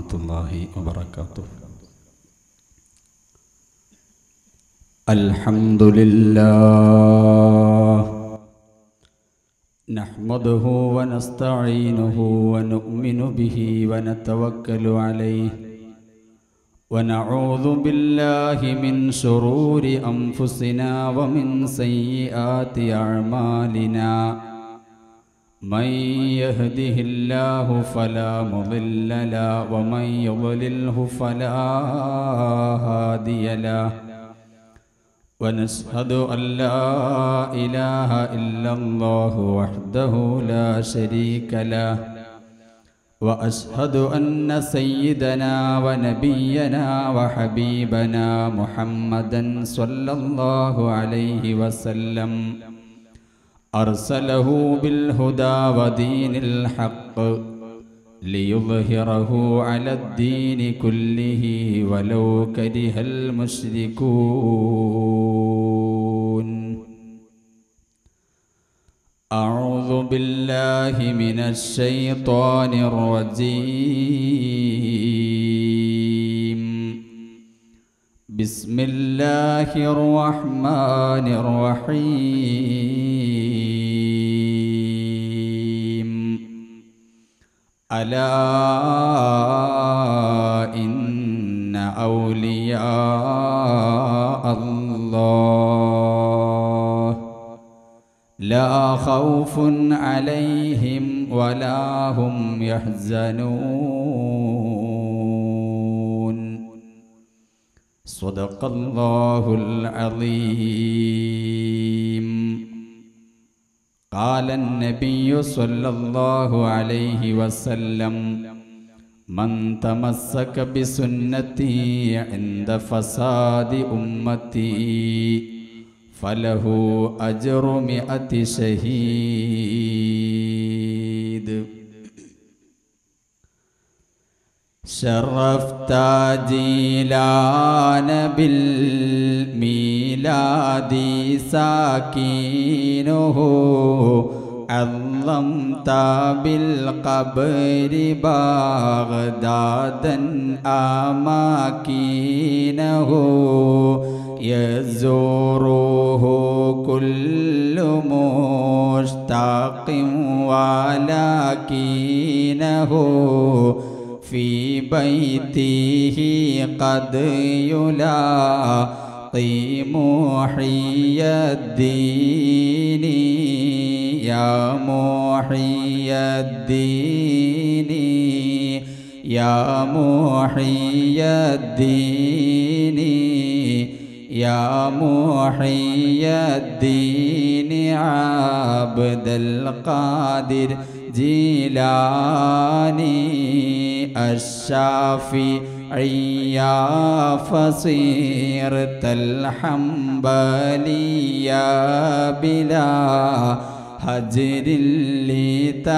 warahmatullahi wabarakatuh. Alhamdulillah nahmaduhu wa nasta'inuhu wa nu'minu bihi wa natawakkalu alayhi wa na'udzu billahi min shururi anfusina wa min sayyiati a'malina. من يهده الله فلا مضل له ومن يضلله فلا هادي له ونشهد أن لا إله إلا الله وحده لا شريك له وأشهد أن سيدنا ونبينا وحبيبنا محمدا صلى الله عليه وسلم أرسله بالهدى ودين الحق ليظهره على الدين كله ولو كره المشركون. أعوذ بالله من الشيطان الرجيم. بسم الله الرحمن الرحيم. ألا إن أولياء الله لا خوف عليهم ولا هم يحزنون. صدق الله العظيم. قال النبي صلى الله عليه وسلم: من تمسك بسنتي عند فساد أمتي فله أجر 100 شهيد. شرفت جيلان بالميلاد ساكينه عظمت بالقبر بغدادا أماكنه يزوره كل مشتاق ولكنه في بيته قد يلاقي محي الدين. يا محي الدين يا محي الدين يا محي الدين عبد القادر جيلاني الشافعي فصيرت الحنبلية بلا هجر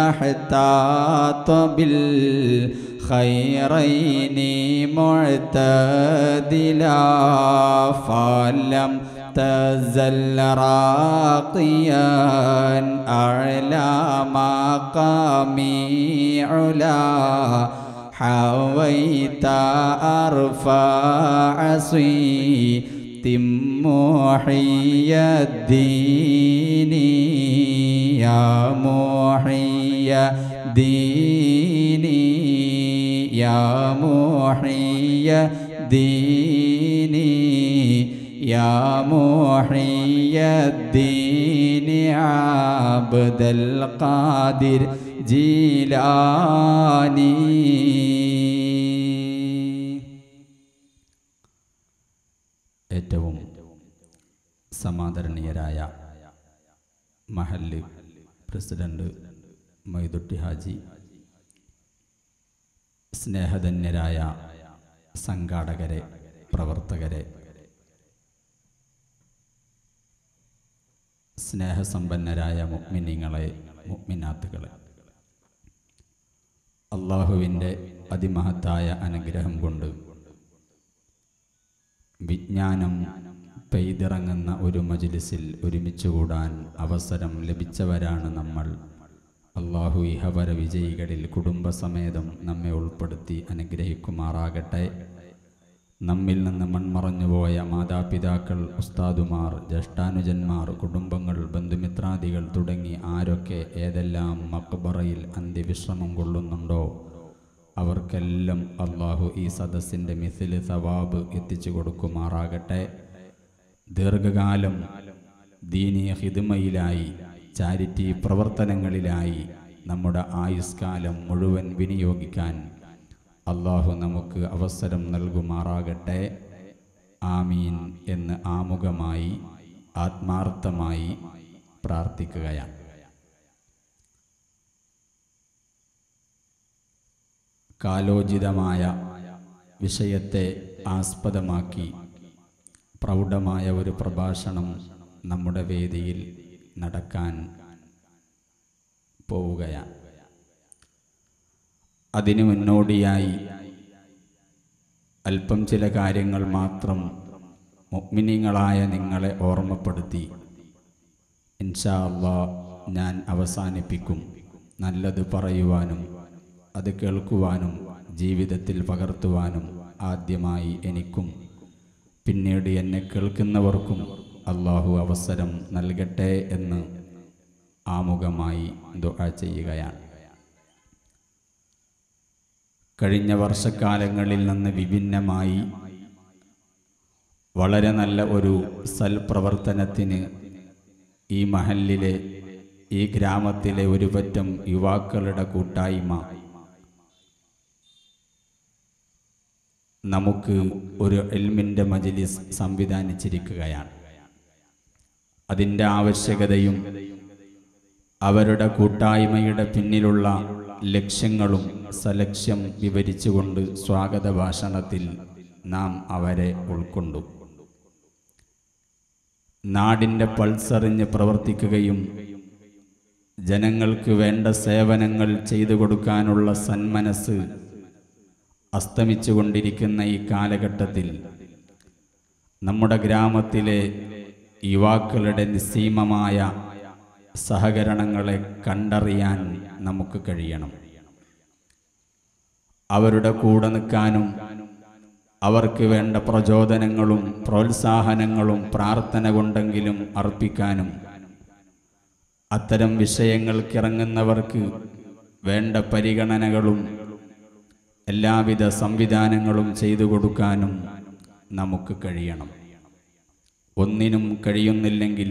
لتحتاط بالخيرين معتدلا. فلم تزل راقيا أعلى مقامي علا حويت أرفع صيت محي الدين. يا محي الدين يا محي الدين يا محي الدين عبد القادر جيلاني. ഏറ്റവും സമാദരണീയരായ മഹല്ല് president മൈദുട്ടി Haji, സ്നേഹധന്യരായ സംഘാടകരെ, പ്രവർത്തകരെ, സ്നേഹസമ്പന്നരായ മുഅ്മിനീങ്ങളെ, മുഅ്മിനാത്തുകളെ, അല്ലാഹുവിൻ്റെ അതിമഹത്തായ അനുഗ്രഹം കൊണ്ട് വിജ്ഞാനം പെയ്തിറങ്ങുന്ന ഒരു മജ്ലിസിൽ ഒരുമിച്ച് കൂടാൻ അവസരം ലഭിച്ചവരാണ് നമ്മൾ. അള്ളാഹു ഇഹപര വിജയികളിൽ കുടുംബസമേതം നമ്മെ ഉൾപ്പെടുത്തി അനുഗ്രഹിക്കുമാറാകട്ടെ. നമ്മിൽ നിന്ന് മൺമറഞ്ഞുപോയ മാതാപിതാക്കൾ, ഉസ്താദുമാർ, ജ്യേഷ്ഠാനുജന്മാർ, കുടുംബങ്ങൾ, ബന്ധുമിത്രാദികൾ തുടങ്ങി ആരൊക്കെ ഏതെല്ലാം മഖ്ബറയിൽ അന്ത്യവിശ്രമം കൊള്ളുന്നുണ്ടോ അവർക്കെല്ലാം അള്ളാഹു ഈ സദസ്സിൻ്റെ മിഥില് സവാബ് എത്തിച്ചു കൊടുക്കുമാറാകട്ടെ. ദീർഘകാലം ദീനീ ഖിദ്മയിലായി, ചാരിറ്റി പ്രവർത്തനങ്ങളിലായി നമ്മുടെ ആയുഷ്കാലം മുഴുവൻ വിനിയോഗിക്കാൻ അള്ളാഹു നമുക്ക് അവസരം നൽകുമാറാകട്ടെ. ആമീൻ എന്ന് ആമുഖമായി ആത്മാർത്ഥമായി പ്രാർത്ഥിക്കുകയാണ്. കാലോചിതമായ വിഷയത്തെ ആസ്പദമാക്കി പ്രൗഢമായ ഒരു പ്രഭാഷണം നമ്മുടെ വേദിയിൽ നടക്കാൻ പോവുകയാണ്. അതിനു മുന്നോടിയായി അല്പം ചില കാര്യങ്ങൾ മാത്രം മുഅ്മിനീങ്ങളായ നിങ്ങളെ ഓർമ്മപ്പെടുത്തി ഇൻഷാ അല്ലാഹ് ഞാൻ അവസാനിപ്പിക്കും. നല്ലത് പറയുവാനും അത് കേൾക്കുവാനും ജീവിതത്തിൽ പകർത്തുവാനും ആദ്യമായി എനിക്കും പിന്നീട് എന്നെ കേൾക്കുന്നവർക്കും അള്ളാഹു അവസരം നൽകട്ടെ എന്ന് ആമുഖമായി ദുആ ചെയ്യുകയാണ്. കഴിഞ്ഞ വർഷക്കാലങ്ങളിൽ നിന്ന് വിഭിന്നമായി വളരെ നല്ല ഒരു സൽപ്രവർത്തനത്തിന് ഈ മഹല്ലിലെ, ഈ ഗ്രാമത്തിലെ ഒരു പറ്റം യുവാക്കളുടെ കൂട്ടായ്മ നമുക്ക് ഒരു ഇൽമിൻ്റെ മജ്ലിസ് സംവിധാനിച്ചിരിക്കുകയാണ്. അതിൻ്റെ ആവശ്യകതയും അവരുടെ കൂട്ടായ്മയുടെ പിന്നിലുള്ള ലക്ഷ്യങ്ങളും സലക്ഷ്യം വിവരിച്ചുകൊണ്ട് സ്വാഗത ഭാഷണത്തിൽ നാം അവരെ ഉൾക്കൊണ്ടു. നാടിൻ്റെ പൾസറിഞ്ഞ് പ്രവർത്തിക്കുകയും ജനങ്ങൾക്ക് വേണ്ട സേവനങ്ങൾ ചെയ്തു കൊടുക്കാനുള്ള സന്മനസ് അസ്തമിച്ചുകൊണ്ടിരിക്കുന്ന ഈ കാലഘട്ടത്തിൽ നമ്മുടെ ഗ്രാമത്തിലെ യുവാക്കളുടെ നിസ്സീമമായ സഹകരണങ്ങളെ കണ്ടറിയാൻ നമുക്ക് കഴിയണം. അവരുടെ കൂടെ നിൽക്കാനും അവർക്ക് വേണ്ട പ്രചോദനങ്ങളും പ്രോത്സാഹനങ്ങളും പ്രാർത്ഥന കൊണ്ടെങ്കിലും അർപ്പിക്കാനും അത്തരം വിഷയങ്ങൾക്കിറങ്ങുന്നവർക്ക് വേണ്ട പരിഗണനകളും എല്ലാവിധ സംവിധാനങ്ങളും ചെയ്തു കൊടുക്കാനും നമുക്ക് കഴിയണം. ഒന്നിനും കഴിയുന്നില്ലെങ്കിൽ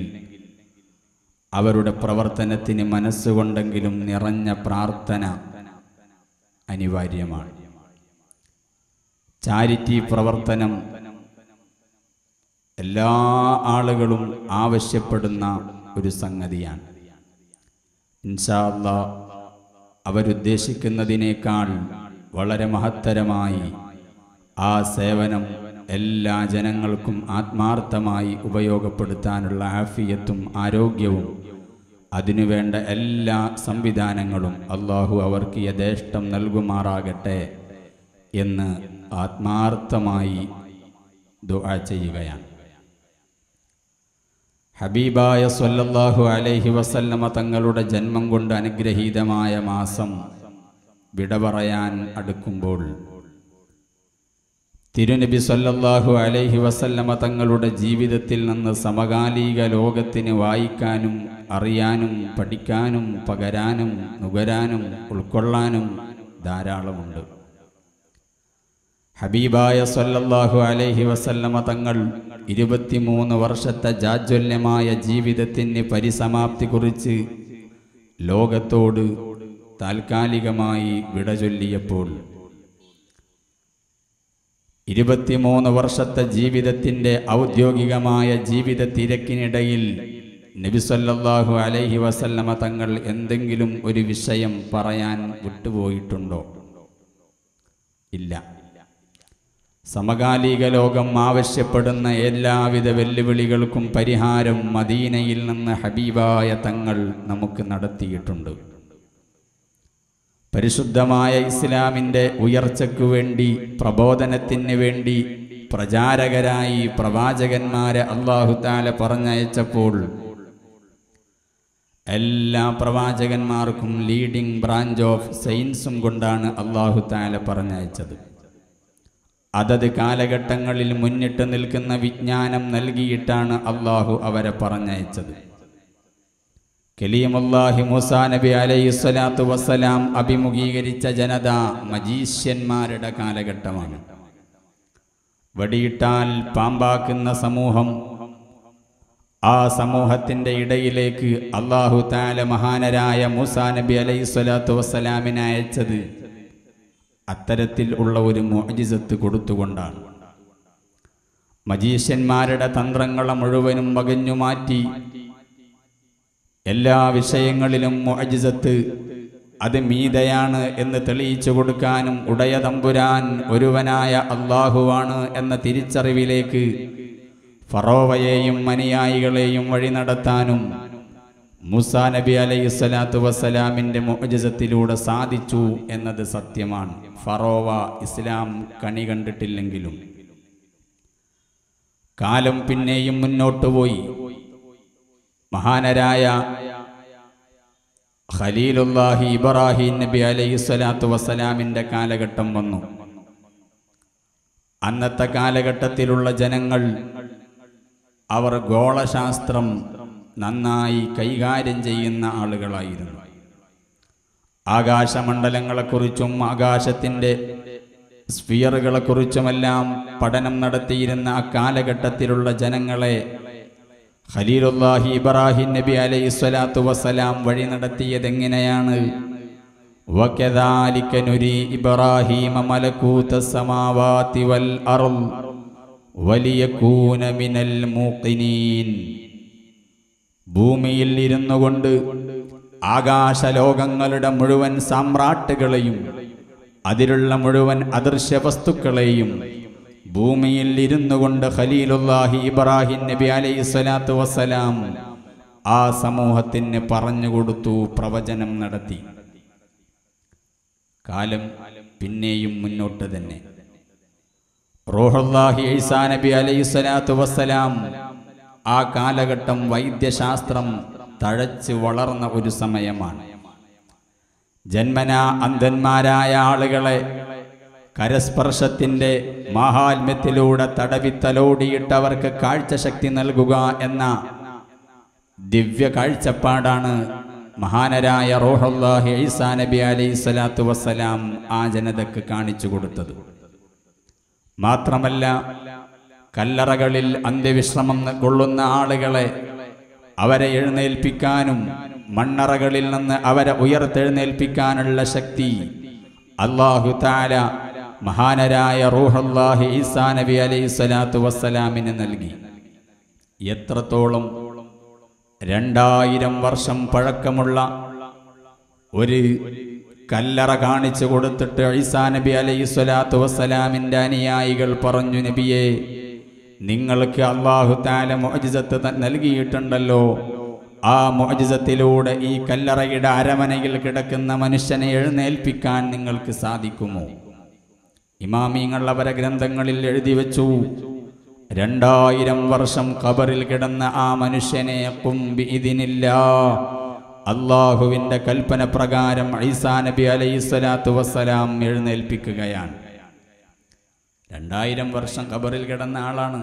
അവരുടെ പ്രവർത്തനത്തിന് മനസ്സുകൊണ്ടെങ്കിലും നിറഞ്ഞ പ്രാർത്ഥന അനിവാര്യമാണ്. ചാരിറ്റി പ്രവർത്തനം എല്ലാ ആളുകളും ആവശ്യപ്പെടുന്ന ഒരു സംഗതിയാണ്. ഇൻഷാ അല്ലാഹ് അവരുദ്ദേശിക്കുന്നതിനേക്കാൾ വളരെ മഹത്തരമായി ആ സേവനം എല്ലാ ജനങ്ങൾക്കും ആത്മാർത്ഥമായി ഉപയോഗപ്പെടുത്താനുള്ള ആഫിയത്തും ആരോഗ്യവും അതിനുവേണ്ട എല്ലാ സംവിധാനങ്ങളും അള്ളാഹു അവർക്ക് യഥേഷ്ടം നൽകുമാറാകട്ടെ എന്ന് ആത്മാർത്ഥമായി ദുആ ചെയ്യുകയാണ്. ഹബീബായ സ്വല്ലല്ലാഹു അലൈഹി വസല്ലമ തങ്ങളുടെ ജന്മം കൊണ്ട് അനുഗ്രഹീതമായ മാസം വിട പറയാൻ അടുക്കുമ്പോൾ തിരുനബി സ്വല്ലല്ലാഹു അലൈഹി വസല്ലമ തങ്ങളുടെ ജീവിതത്തിൽ നിന്ന് സമകാലിക ലോകത്തിന് വായിക്കാനും അറിയാനും പഠിക്കാനും പകരാനും നുകരാനും ഉൾക്കൊള്ളാനും ധാരാളമുണ്ട്. ഹബീബായ സ്വല്ലല്ലാഹു അലൈഹി വസല്ലമ തങ്ങൾ 23 വർഷത്തെ ജാജ്വല്യമായ ജീവിതത്തിന് പരിസമാപ്തി കുറിച്ച് ലോകത്തോട് താൽക്കാലികമായി വിട ചൊല്ലിയപ്പോൾ 23 വർഷത്തെ ജീവിതത്തിൻ്റെ ഔദ്യോഗികമായ ജീവിത തിരക്കിനിടയിൽ നബി സല്ലല്ലാഹു അലൈഹി വസല്ലമ തങ്ങൾ എന്തെങ്കിലും ഒരു വിഷയം പറയാൻ വിട്ടുപോയിട്ടുണ്ടോ? ഇല്ല. സമകാലിക ലോകം ആവശ്യപ്പെടുന്ന എല്ലാവിധ വെല്ലുവിളികൾക്കും പരിഹാരം മദീനയിൽ നിന്ന് ഹബീബായ തങ്ങൾ നമുക്ക് നടത്തിയിട്ടുണ്ട്. പരിശുദ്ധമായ ഇസ്ലാമിൻ്റെ ഉയർച്ചയ്ക്കു വേണ്ടി, പ്രബോധനത്തിന് വേണ്ടി പ്രചാരകരായി പ്രവാചകന്മാരെ അല്ലാഹു തആല പറഞ്ഞയച്ചപ്പോൾ എല്ലാ പ്രവാചകന്മാർക്കും ലീഡിംഗ് ബ്രാഞ്ച് ഓഫ് സയൻസും കൊണ്ടാണ് അല്ലാഹു തആല പറഞ്ഞയച്ചത്. അതത് കാലഘട്ടങ്ങളിൽ മുന്നിട്ട് നിൽക്കുന്ന വിജ്ഞാനം നൽകിയിട്ടാണ് അല്ലാഹു അവരെ പറഞ്ഞയച്ചത്. കലീമുല്ലാഹി മൂസാ നബി അലൈഹിസ്സലാത്തു വസ്സലാം അഭിമുഖീകരിച്ച ജനത മജീഷ്യന്മാരുടെ കാലഘട്ടമാണ്. വടിയിട്ടാൽ പാമ്പാക്കുന്ന സമൂഹം, ആ സമൂഹത്തിൻ്റെ ഇടയിലേക്ക് അല്ലാഹു തആല മഹാനരായ മൂസാ നബി അലൈഹിസ്സലാത്തു വസ്സലാമിനെ അയച്ചത് അത്തരത്തിൽ ഉള്ള ഒരു മുഅ്ജിസത്ത് കൊടുത്തുകൊണ്ടാണ്. മജീഷ്യന്മാരുടെ തന്ത്രങ്ങളെ മുഴുവനും വകഞ്ഞു മാറ്റി എല്ലാ വിഷയങ്ങളിലും മുഅ്ജിസത്ത് അത് മീതയാണ് എന്ന് തെളിയിച്ചു കൊടുക്കാനും ഉടയ തമ്പുരാൻ ഒരുവനായ അല്ലാഹുവാണ് എന്ന തിരിച്ചറിവിലേക്ക് ഫറോവയെയും അനുയായികളെയും വഴി നടത്താനും മൂസാ നബി അലൈഹിസ്സലാത്തു വസ്സലാമിൻ്റെ മുഅ്ജിസത്തിലൂടെ സാധിച്ചു എന്നത് സത്യമാണ്. ഫറോവ ഇസ്ലാം കണി കണ്ടിട്ടില്ലെങ്കിലും കാലം പിന്നെയും മുന്നോട്ട് പോയി. മഹാനരായ ഖലീലുല്ലാഹി ഇബ്രാഹിം നബി അലൈഹിസ്സലാത്തു വസ്സലാമിൻ്റെ കാലഘട്ടം വന്നു. അന്നത്തെ കാലഘട്ടത്തിലുള്ള ജനങ്ങൾ അവർ ഗോളശാസ്ത്രം നന്നായി കൈകാര്യം ചെയ്യുന്ന ആളുകളായിരുന്നു. ആകാശമണ്ഡലങ്ങളെക്കുറിച്ചും ആകാശത്തിൻ്റെ സ്ഫിയറുകളെക്കുറിച്ചുമെല്ലാം പഠനം നടത്തിയിരുന്ന ആ കാലഘട്ടത്തിലുള്ള ജനങ്ങളെ ഖലീലുല്ലാഹി ഇബ്രാഹിം നബി അലൈഹിസ്സലാത്തു വസ്സലാം വഴി നടത്തിയതെങ്ങനെയാണ്? വകദാലിക നുരി ഇബ്രാഹീമ മലകൂതസ് സമാവാതി വൽ അർള് വലിയകൂന മിനൽ മൂഖിനീൻ. ഭൂമിയിൽ ഇരുന്നു കൊണ്ട് ആകാശലോകങ്ങളുടെ മുഴുവൻ സാമ്രാട്ടുകളെയും അതിലുള്ള മുഴുവൻ അദൃശ്യ വസ്തുക്കളെയും ഭൂമിയിൽ ഇരുന്നു കൊണ്ട് ഖലീലുല്ലാഹി ഇബ്രാഹിം നബി അലൈഹിസ്സലാത്തു വസ്സലാം ആ സമൂഹത്തിന് പറഞ്ഞുകൊടുത്തു, പ്രവചനം നടത്തി. കാലം പിന്നെയും മുന്നോട്ട് തന്നെ. റൂഹുല്ലാഹി ഈസാ നബി അലൈഹിസ്സലാത്തു വസ്സലാം ആ കാലഘട്ടം വൈദ്യശാസ്ത്രം തഴച്ച് വളർന്ന ഒരു സമയമാണ്. ജന്മനാ അന്ധന്മാരായ ആളുകളെ കരസ്പർശത്തിൻ്റെ മാഹാത്മ്യത്തിലൂടെ തടവിത്തലോടിയിട്ടവർക്ക് കാഴ്ചശക്തി നൽകുക എന്ന ദിവ്യ കാഴ്ചപ്പാടാണ് മഹാനരായ റൂഹുല്ലാഹി ഈസാ നബി അലൈഹിസ്സലാത്തു വസ്സലാം ആ ജനതക്ക് കാണിച്ചു കൊടുത്തത്. മാത്രമല്ല, കല്ലറകളിൽ അന്ത്യവിശ്രമം കൊള്ളുന്ന ആളുകളെ അവരെ എഴുന്നേൽപ്പിക്കാനും മണ്ണറകളിൽ നിന്ന് അവരെ ഉയർത്തെഴുന്നേൽപ്പിക്കാനുള്ള ശക്തി അല്ലാഹു തആല മഹാനരായ റൂഹുല്ലാഹി ഈസാ നബി അലൈഹിസ്സലാത്തു വസ്സലാമിന് നൽകി. എത്രത്തോളം? 2000 വർഷം പഴക്കമുള്ള ഒരു കല്ലറ കാണിച്ചു കൊടുത്തിട്ട് ഈസാ നബി അലൈഹിസ്സലാത്തു വസ്സലാമിൻ്റെ അനുയായികൾ പറഞ്ഞു, നബിയെ, നിങ്ങൾക്ക് അല്ലാഹു തആല മുഅ്ജിസത്ത് നൽകിയിട്ടുണ്ടല്ലോ, ആ മുഅ്ജിസത്തിലൂടെ ഈ കല്ലറയുടെ അരമനയിൽ കിടക്കുന്ന മനുഷ്യനെ എഴുന്നേൽപ്പിക്കാൻ നിങ്ങൾക്ക് സാധിക്കുമോ? ഇമാമിങ്ങൾ അവരെ ഗ്രന്ഥങ്ങളിൽ എഴുതി വെച്ചു, 2000 വർഷം ഖബറിൽ കിടന്ന ആ മനുഷ്യനെ ഖും ബിഇദ്നില്ലാഹ്, അല്ലാഹുവിൻ്റെ കൽപ്പന പ്രകാരം ഈസാ നബി അലൈഹിസ്സലാത്തു വസ്സലാം എഴുന്നേൽപ്പിക്കുകയാണ്. 2000 വർഷം ഖബറിൽ കിടന്ന ആളാണ്.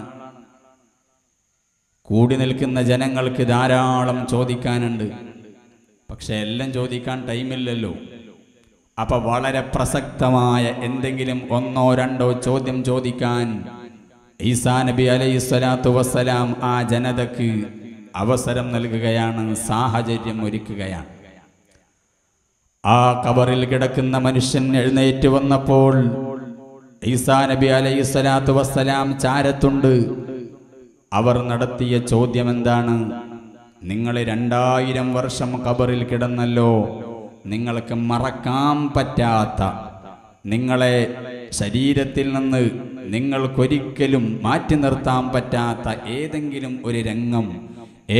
കൂടി നിൽക്കുന്ന ജനങ്ങൾക്ക് ധാരാളം ചോദിക്കാനുണ്ട്, പക്ഷെ എല്ലാം ചോദിക്കാൻ ടൈമില്ലല്ലോ. അപ്പം വളരെ പ്രസക്തമായ എന്തെങ്കിലും 1-2 ചോദ്യം ചോദിക്കാൻ ഈസാ നബി അലൈഹിസ്സലാത്തു വസ്സലാം ആ ജനതക്ക് അവസരം നൽകുകയാണ്, സാഹചര്യം ഒരുക്കുകയാണ്. ആ ഖബറിൽ കിടക്കുന്ന മനുഷ്യൻ എഴുന്നേറ്റ് വന്നപ്പോൾ ഈസാ നബി അലൈഹിസ്സലാത്തു വസ്സലാം ചാരത്തുണ്ട്. അവർ നടത്തിയ ചോദ്യം എന്താണ്? നിങ്ങൾ 2000 വർഷം ഖബറിൽ കിടന്നല്ലോ, നിങ്ങൾക്ക് മറക്കാൻ പറ്റാത്ത, നിങ്ങളെ ശരീരത്തിൽ നിന്ന് നിങ്ങൾക്കൊരിക്കലും മാറ്റി നിർത്താൻ പറ്റാത്ത ഏതെങ്കിലും ഒരു രംഗം,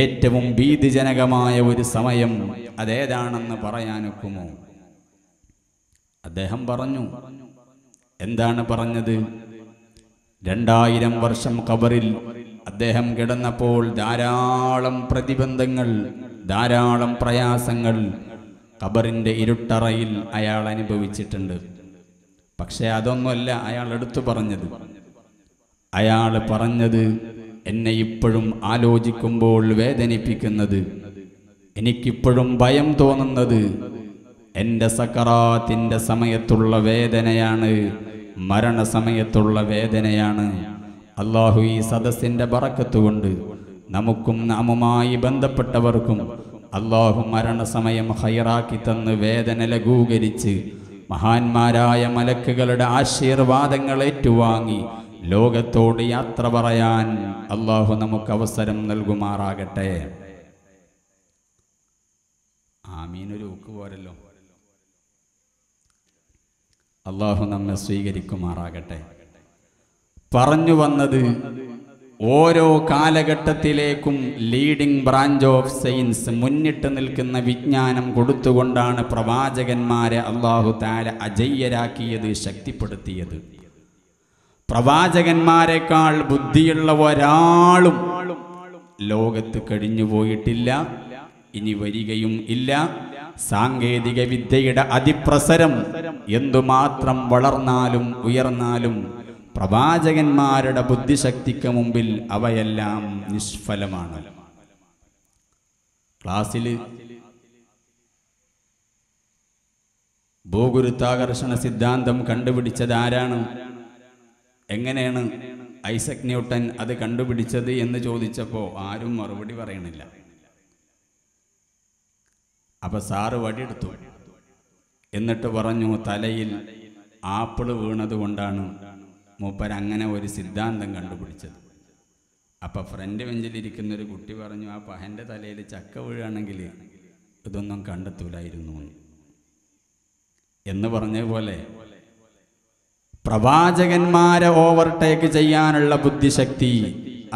ഏറ്റവും ഭീതിജനകമായ ഒരു സമയം അതേതാണെന്ന് പറയാനൊക്കുമോ? അദ്ദേഹം പറഞ്ഞു. എന്താണ് പറഞ്ഞത്? 2000 വർഷം ഖബറിൽ അദ്ദേഹം കിടന്നപ്പോൾ ധാരാളം പ്രതിബന്ധങ്ങൾ, ധാരാളം പ്രയാസങ്ങൾ ഖബറിൻ്റെ ഇരുട്ടറയിൽ അയാൾ അനുഭവിച്ചിട്ടുണ്ട്. പക്ഷേ അതൊന്നുമല്ല അയാൾ എടുത്തു പറഞ്ഞത്. അയാൾ പറഞ്ഞത്, എന്നെ ഇപ്പോഴും ആലോചിക്കുമ്പോൾ വേദനിപ്പിക്കുന്നത്, എനിക്കിപ്പോഴും ഭയം തോന്നുന്നത് എൻ്റെ സക്കറാത്തിൻ്റെ സമയത്തുള്ള വേദനയാണ്, മരണസമയത്തുള്ള വേദനയാണ്. അള്ളാഹു ഈ സദസ്സിൻ്റെ ബറക്കത്ത് കൊണ്ട് നമുക്കും നാമുമായി ബന്ധപ്പെട്ടവർക്കും അള്ളാഹു മരണസമയം ഹൈറാക്കി തന്ന് വേദന ലഘൂകരിച്ച് മഹാന്മാരായ മലക്കുകളുടെ ആശീർവാദങ്ങൾ ഏറ്റുവാങ്ങി ലോകത്തോട് യാത്ര പറയാൻ അള്ളാഹു നമുക്ക് അവസരം നൽകുമാറാകട്ടെ. ആമീനൊരു ഊക്ക് പോരല്ലോ. അള്ളാഹു നമ്മെ സ്വീകരിക്കുമാറാകട്ടെ. പറഞ്ഞു വന്നത്, ഓരോ കാലഘട്ടത്തിലേക്കും ലീഡിംഗ് ബ്രാഞ്ച് ഓഫ് സയൻസ്, മുന്നിട്ട് നിൽക്കുന്ന വിജ്ഞാനം കൊടുത്തുകൊണ്ടാണ് പ്രവാചകന്മാരെ അല്ലാഹു തആല അജയ്യരാക്കിയത്, ശക്തിപ്പെടുത്തിയത്. പ്രവാചകന്മാരെക്കാൾ ബുദ്ധിയുള്ള ഒരാളും ലോകത്ത് കഴിഞ്ഞു പോയിട്ടില്ല, ഇനി വരികയും ഇല്ല. സാങ്കേതിക വിദ്യയുടെ അതിപ്രസരം എന്തുമാത്രം വളർന്നാലും ഉയർന്നാലും പ്രവാചകന്മാരുടെ ബുദ്ധിശക്തിക്ക് മുമ്പിൽ അവയെല്ലാം നിഷ്ഫലമാണ്. ക്ലാസ്സിൽ ഭൂഗുരുത്വാകർഷണ സിദ്ധാന്തം കണ്ടുപിടിച്ചത് ആരാണ്, എങ്ങനെയാണ് ഐസക് ന്യൂട്ടൻ അത് കണ്ടുപിടിച്ചത് എന്ന് ചോദിച്ചപ്പോൾ ആരും മറുപടി പറയണില്ല. അപ്പൊ സാറ് വടിയെടുത്തു, എന്നിട്ട് പറഞ്ഞു തലയിൽ ആപ്പിള് വീണത് കൊണ്ടാണ് മൂപ്പർ അങ്ങനെ ഒരു സിദ്ധാന്തം കണ്ടുപിടിച്ചത്. അപ്പൊ ഫ്രണ്ട് ബെഞ്ചിലിരിക്കുന്നൊരു കുട്ടി പറഞ്ഞു, ആ പഹൻ്റെ തലയിൽ ചക്ക വീഴുകയാണെങ്കിൽ ഇതൊന്നും കണ്ടെത്തൂലായിരുന്നു എന്ന് പറഞ്ഞതുപോലെ പ്രവാചകന്മാരെ ഓവർടേക്ക് ചെയ്യാനുള്ള ബുദ്ധിശക്തി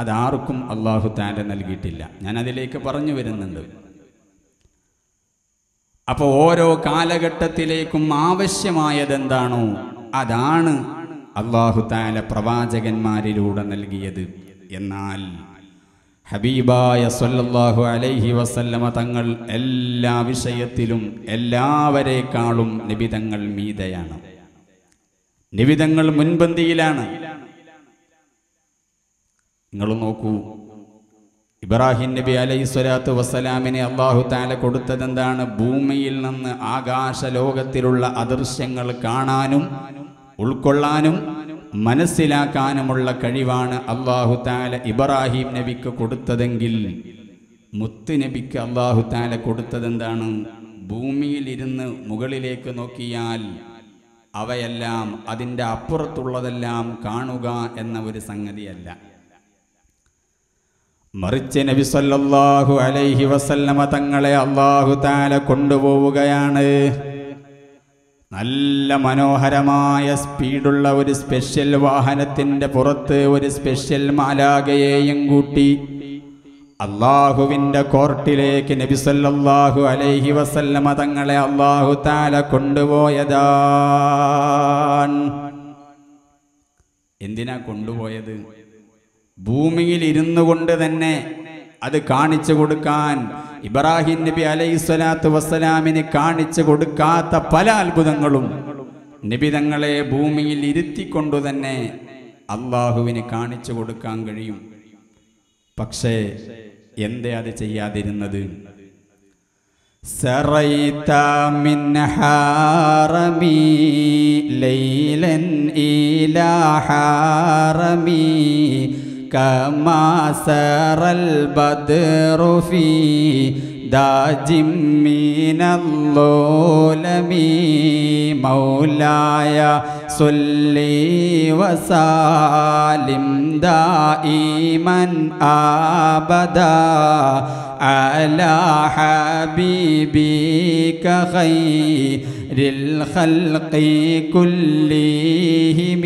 അതാർക്കും അല്ലാഹു തആല നൽകിയിട്ടില്ല. ഞാൻ അതിലേക്ക് പറഞ്ഞു വരുന്നുണ്ട്. അപ്പോൾ ഓരോ കാലഘട്ടത്തിലേക്കും ആവശ്യമായതെന്താണോ അതാണ് അല്ലാഹു തആല പ്രവാചകന്മാരിലൂടെ നൽകിയത്. എന്നാൽ ഹബീബായ സ്വല്ലല്ലാഹു അലൈഹി വസല്ലമ തങ്ങൾ എല്ലാ വിഷയത്തിലും എല്ലാവരേക്കാളും നിബിതങ്ങൾ മീതയാണ്, നിബിതങ്ങൾ മുൻപന്തിയിലാണ്. നിങ്ങൾ നോക്കൂ, ഇബ്രാഹിം നബി അലൈഹി സ്വലാത്തു വസ്സലാമിനെ അല്ലാഹു തആല കൊടുത്തതെന്താണ്? ഭൂമിയിൽ നിന്ന് ആകാശലോകത്തിലുള്ള അദൃശ്യങ്ങൾ കാണാനും ഉൾക്കൊള്ളാനും മനസ്സിലാക്കാനുമുള്ള കഴിവാണ് അല്ലാഹു തആല ഇബ്രാഹിം നബിക്ക് കൊടുത്തതെങ്കിൽ മുത്ത് നബിക്ക് അല്ലാഹു തആല കൊടുത്തതെന്താണ്? ഭൂമിയിൽ ഇരുന്ന് മുകളിലേക്ക് നോക്കിയാൽ അവയെല്ലാം അതിൻ്റെ അപ്പുറത്തുള്ളതെല്ലാം കാണുക എന്ന ഒരു സംഗതിയല്ല. മറിച്ച് നബി സല്ലല്ലാഹു അലൈഹി വസല്ലമ തങ്ങളെ അല്ലാഹു തആല കൊണ്ടുപോവുകയാണ്. നല്ല മനോഹരമായ സ്പീഡുള്ള ഒരു സ്പെഷ്യൽ വാഹനത്തിൻ്റെ പുറത്ത് ഒരു സ്പെഷ്യൽ മാലാഖയെയും കൂട്ടി അല്ലാഹുവിൻ്റെ കോർട്ടിലേക്ക് നബി സല്ലല്ലാഹു അലൈഹി വസല്ലമ തങ്ങളെ അല്ലാഹു തആല കൊണ്ടുപോയതാണ്. എന്തിനാ കൊണ്ടുപോയത്? ഭൂമിയിൽ ഇരുന്നു കൊണ്ട് തന്നെ അത് കാണിച്ചു കൊടുക്കാൻ ഇബ്രാഹിം നബി അലൈഹി സ്വലാത്തു വസ്സലാമിന് കാണിച്ചു കൊടുക്കാത്ത പല അത്ഭുതങ്ങളും നബി തങ്ങളെ ഭൂമിയിൽ ഇരുത്തിക്കൊണ്ടു തന്നെ അള്ളാഹുവിന് കാണിച്ചു കൊടുക്കാൻ കഴിയും. പക്ഷേ എന്തേ അത് ചെയ്യാതിരുന്നത്? സറൈത മിൻ ഹാറമി ലൈലൻ ഇലാ ഹാറമി കമാ സറൽ ബദ്റു ഫീ ദാജിം മിനല്ലോലമി മൗലായ സല്ലി വസല്ലിം ദായിമൻ അബദാ അലാ ഹബീബിക ഖൈറിൽ ഖൽഖി കുല്ലിഹിം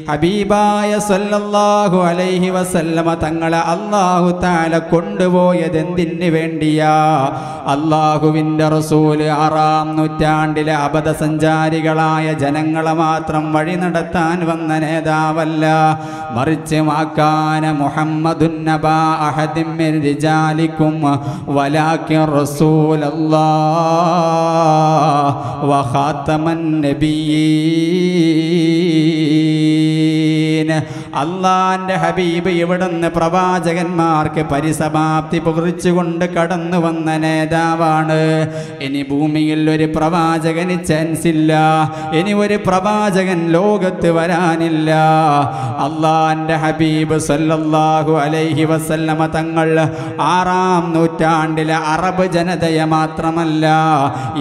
ഹബീബായ സല്ലല്ലാഹു അലൈഹി വസല്ലമ തങ്ങളെ അല്ലാഹു തആല കൊണ്ടുപോയത് എന്തിനു വേണ്ടിയാ? അല്ലാഹുവിൻ്റെ റസൂല് 6-ാം നൂറ്റാണ്ടിലെ അബദ്ധസഞ്ചാരികളായ ജനങ്ങളെ മാത്രം വഴി നടത്താൻ വന്ന നേതാവല്ല, മറിച്ച് മാകാന മുഹമ്മദുൻ നബാ അഹദിൻ മിൻ റിജാലിക്കും വലാകിൻ റസൂലല്ലാഹ് വ ഖാതമൻ നബിയ്യീൻ. അള്ളാന്റെ ഹബീബ് ഇവിടുന്ന് പ്രവാചകന്മാർക്ക് പരിസമാപ്തി കുറിച്ചുകൊണ്ട് കടന്നു വന്ന നേതാവാണ്. ഇനി ഭൂമിയിൽ ഒരു പ്രവാചകന് ചാൻസ് ഇല്ല, ഇനി ഒരു പ്രവാചകൻ ലോകത്ത് വരാനില്ല. അള്ളാന്റെ ഹബീബ് സല്ലല്ലാഹു അലൈഹി വസല്ലമ തങ്ങൾ 6-ാം നൂറ്റാണ്ടിലെ അറബ് ജനതയെ മാത്രമല്ല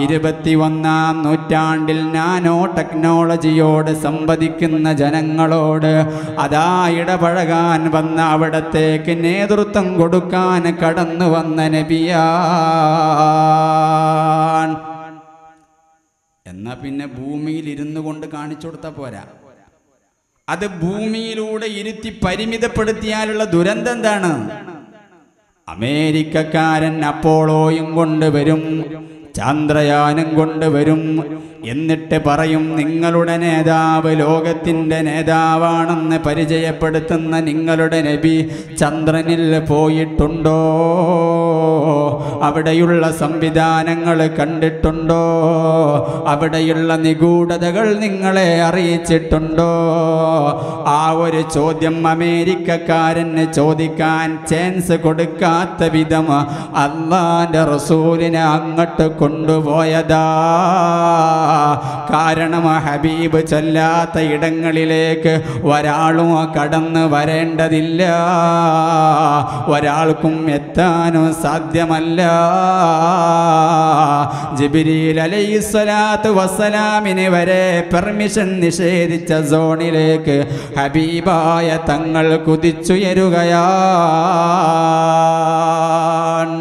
21-ാം നൂറ്റാണ്ടിൽ നാനോ ടെക്നോളജിയോട് സംവദിക്കുന്ന ജനങ്ങളോട് അതാ ഇടപഴകാൻ വന്ന, അവിടത്തേക്ക് നേതൃത്വം കൊടുക്കാൻ കടന്നു വന്ന നബിയാൻ. എന്നാ പിന്നെ ഭൂമിയിൽ ഇരുന്നു കൊണ്ട് കാണിച്ചു കൊടുത്താൽ പോരാ, അത് ഭൂമിയിലൂടെ ഇരുത്തി പരിമിതപ്പെടുത്തിയാലുള്ള ദുരന്തം എന്താണ്? അമേരിക്കക്കാരൻ അപ്പോളോയും കൊണ്ടുവരും, ചന്ദ്രയാനം കൊണ്ടുവരും, എന്നിട്ട് പറയും നിങ്ങളുടെ നേതാവ് ലോകത്തിൻ്റെ നേതാവാണെന്ന് പരിചയപ്പെടുത്തുന്ന നിങ്ങളുടെ നബി ചന്ദ്രനിൽ പോയിട്ടുണ്ടോ? അവിടെയുള്ള സംവിധാനങ്ങൾ കണ്ടിട്ടുണ്ടോ? അവിടെയുള്ള നിഗൂഢതകൾ നിങ്ങളെ അറിയിച്ചിട്ടുണ്ടോ? ആ ഒരു ചോദ്യം അമേരിക്കക്കാരന് ചോദിക്കാൻ ചാൻസ് കൊടുക്കാത്ത വിധം അല്ലാഹുവിൻ്റെ റസൂലിനെ അങ്ങോട്ട് കൊണ്ടുപോയതാ. കാരണം ഹബീബ് ചൊല്ലാത്ത ഇടങ്ങളിലേക്ക് ഒരാളും കടന്നു വരേണ്ടതില്ല, ഒരാൾക്കും എത്താനും സാധ്യമല്ല. ജിബ്രീൽ അലൈഹിസ്സലാത്തു വസ്സലാമിന് വരെ പെർമിഷൻ നിഷേധിച്ച സോണിലേക്ക് ഹബീബായ തങ്ങൾ കുതിച്ചുയരുകയാണ്.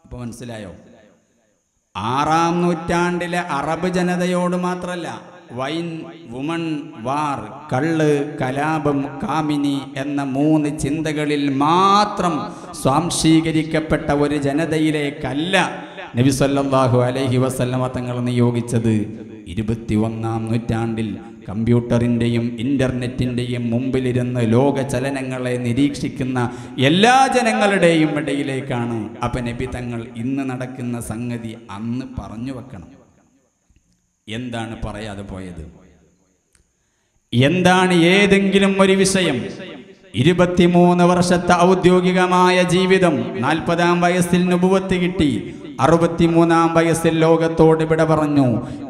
ഇപ്പൊ മനസ്സിലായോ? 6-ാം നൂറ്റാണ്ടിലെ അറബ് ജനതയോട് മാത്രമല്ല, വൈൻ, വുമൺ, വാർ, കള്ള്, കലാപം, കാമിനി എന്ന 3 ചിന്തകളിൽ മാത്രം സ്വാംശീകരിക്കപ്പെട്ട ഒരു ജനതയിലേക്കല്ല നബി സല്ലല്ലാഹു അലൈഹി വസല്ലമ തങ്ങൾ നിയോഗിച്ചത്. 21-ാം നൂറ്റാണ്ടിൽ കമ്പ്യൂട്ടറിൻ്റെയും ഇൻ്റർനെറ്റിൻ്റെയും മുമ്പിലിരുന്ന് ലോക ചലനങ്ങളെ നിരീക്ഷിക്കുന്ന എല്ലാ ജനങ്ങളുടെയും ഇടയിലേക്കാണ്. അപ്പം നബി തങ്ങൾ ഇന്ന് നടക്കുന്ന സംഗതി അന്ന് പറഞ്ഞു വെക്കണം. എന്താണ് പറയാതെ പോയത്? എന്താണ് ഏതെങ്കിലും ഒരു വിഷയം? 23 വർഷത്തെ ഔദ്യോഗികമായ ജീവിതം, 40-ാം വയസ്സിൽ നുബുവത്ത് കിട്ടി, 63-ാം വയസ്സിൽ ലോകത്തോട് വിട പറഞ്ഞു.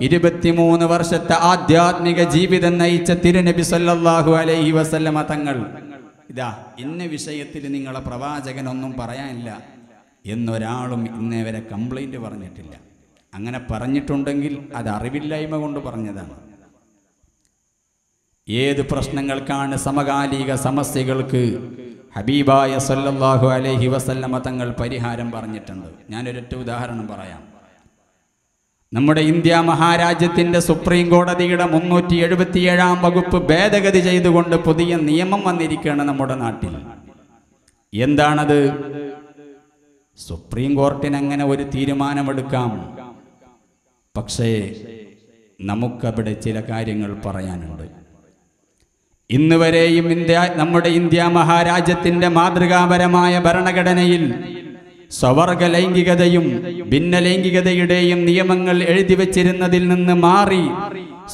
23 വർഷത്തെ ആധ്യാത്മിക ജീവിതം നയിച്ച തിരുനബി സല്ലല്ലാഹു അലൈഹി വസല്ലമ തങ്ങൾ ഇതാ ഇന്ന വിഷയത്തിൽ നിങ്ങളെ പ്രവാചകനൊന്നും പറയാനില്ല എന്നൊരാളും ഇന്നേ വരെ കംപ്ലൈൻറ്റ് പറഞ്ഞിട്ടില്ല. അങ്ങനെ പറഞ്ഞിട്ടുണ്ടെങ്കിൽ അത് അറിവില്ലായ്മ കൊണ്ട് പറഞ്ഞതാണ്. ഏത് പ്രശ്നങ്ങൾക്കാണ് സമകാലിക സമസ്യകൾക്ക് ഹബീബായ സല്ലല്ലാഹു അലൈഹി വസല്ലമ തങ്ങൾ പരിഹാരം പറഞ്ഞിട്ടുണ്ട്. ഞാനൊരൊറ്റ ഉദാഹരണം പറയാം. നമ്മുടെ ഇന്ത്യ മഹാരാജ്യത്തിൻ്റെ സുപ്രീം കോടതിയുടെ 377-ാം വകുപ്പ് ഭേദഗതി ചെയ്തുകൊണ്ട് പുതിയ നിയമം വന്നിരിക്കുകയാണ് നമ്മുടെ നാട്ടിൽ. എന്താണത്? സുപ്രീം കോർട്ടിന് അങ്ങനെ ഒരു തീരുമാനമെടുക്കാം, പക്ഷേ നമുക്കവിടെ ചില കാര്യങ്ങൾ പറയാനുണ്ട്. ഇന്ന് വരെയും നമ്മുടെ ഇന്ത്യ മഹാരാജ്യത്തിൻ്റെ മാതൃകാപരമായ ഭരണഘടനയിൽ സ്വവർഗ ലൈംഗികതയും ഭിന്നലൈംഗികതയുടെയും നിയമങ്ങൾ എഴുതി വച്ചിരുന്നതിൽ നിന്ന് മാറി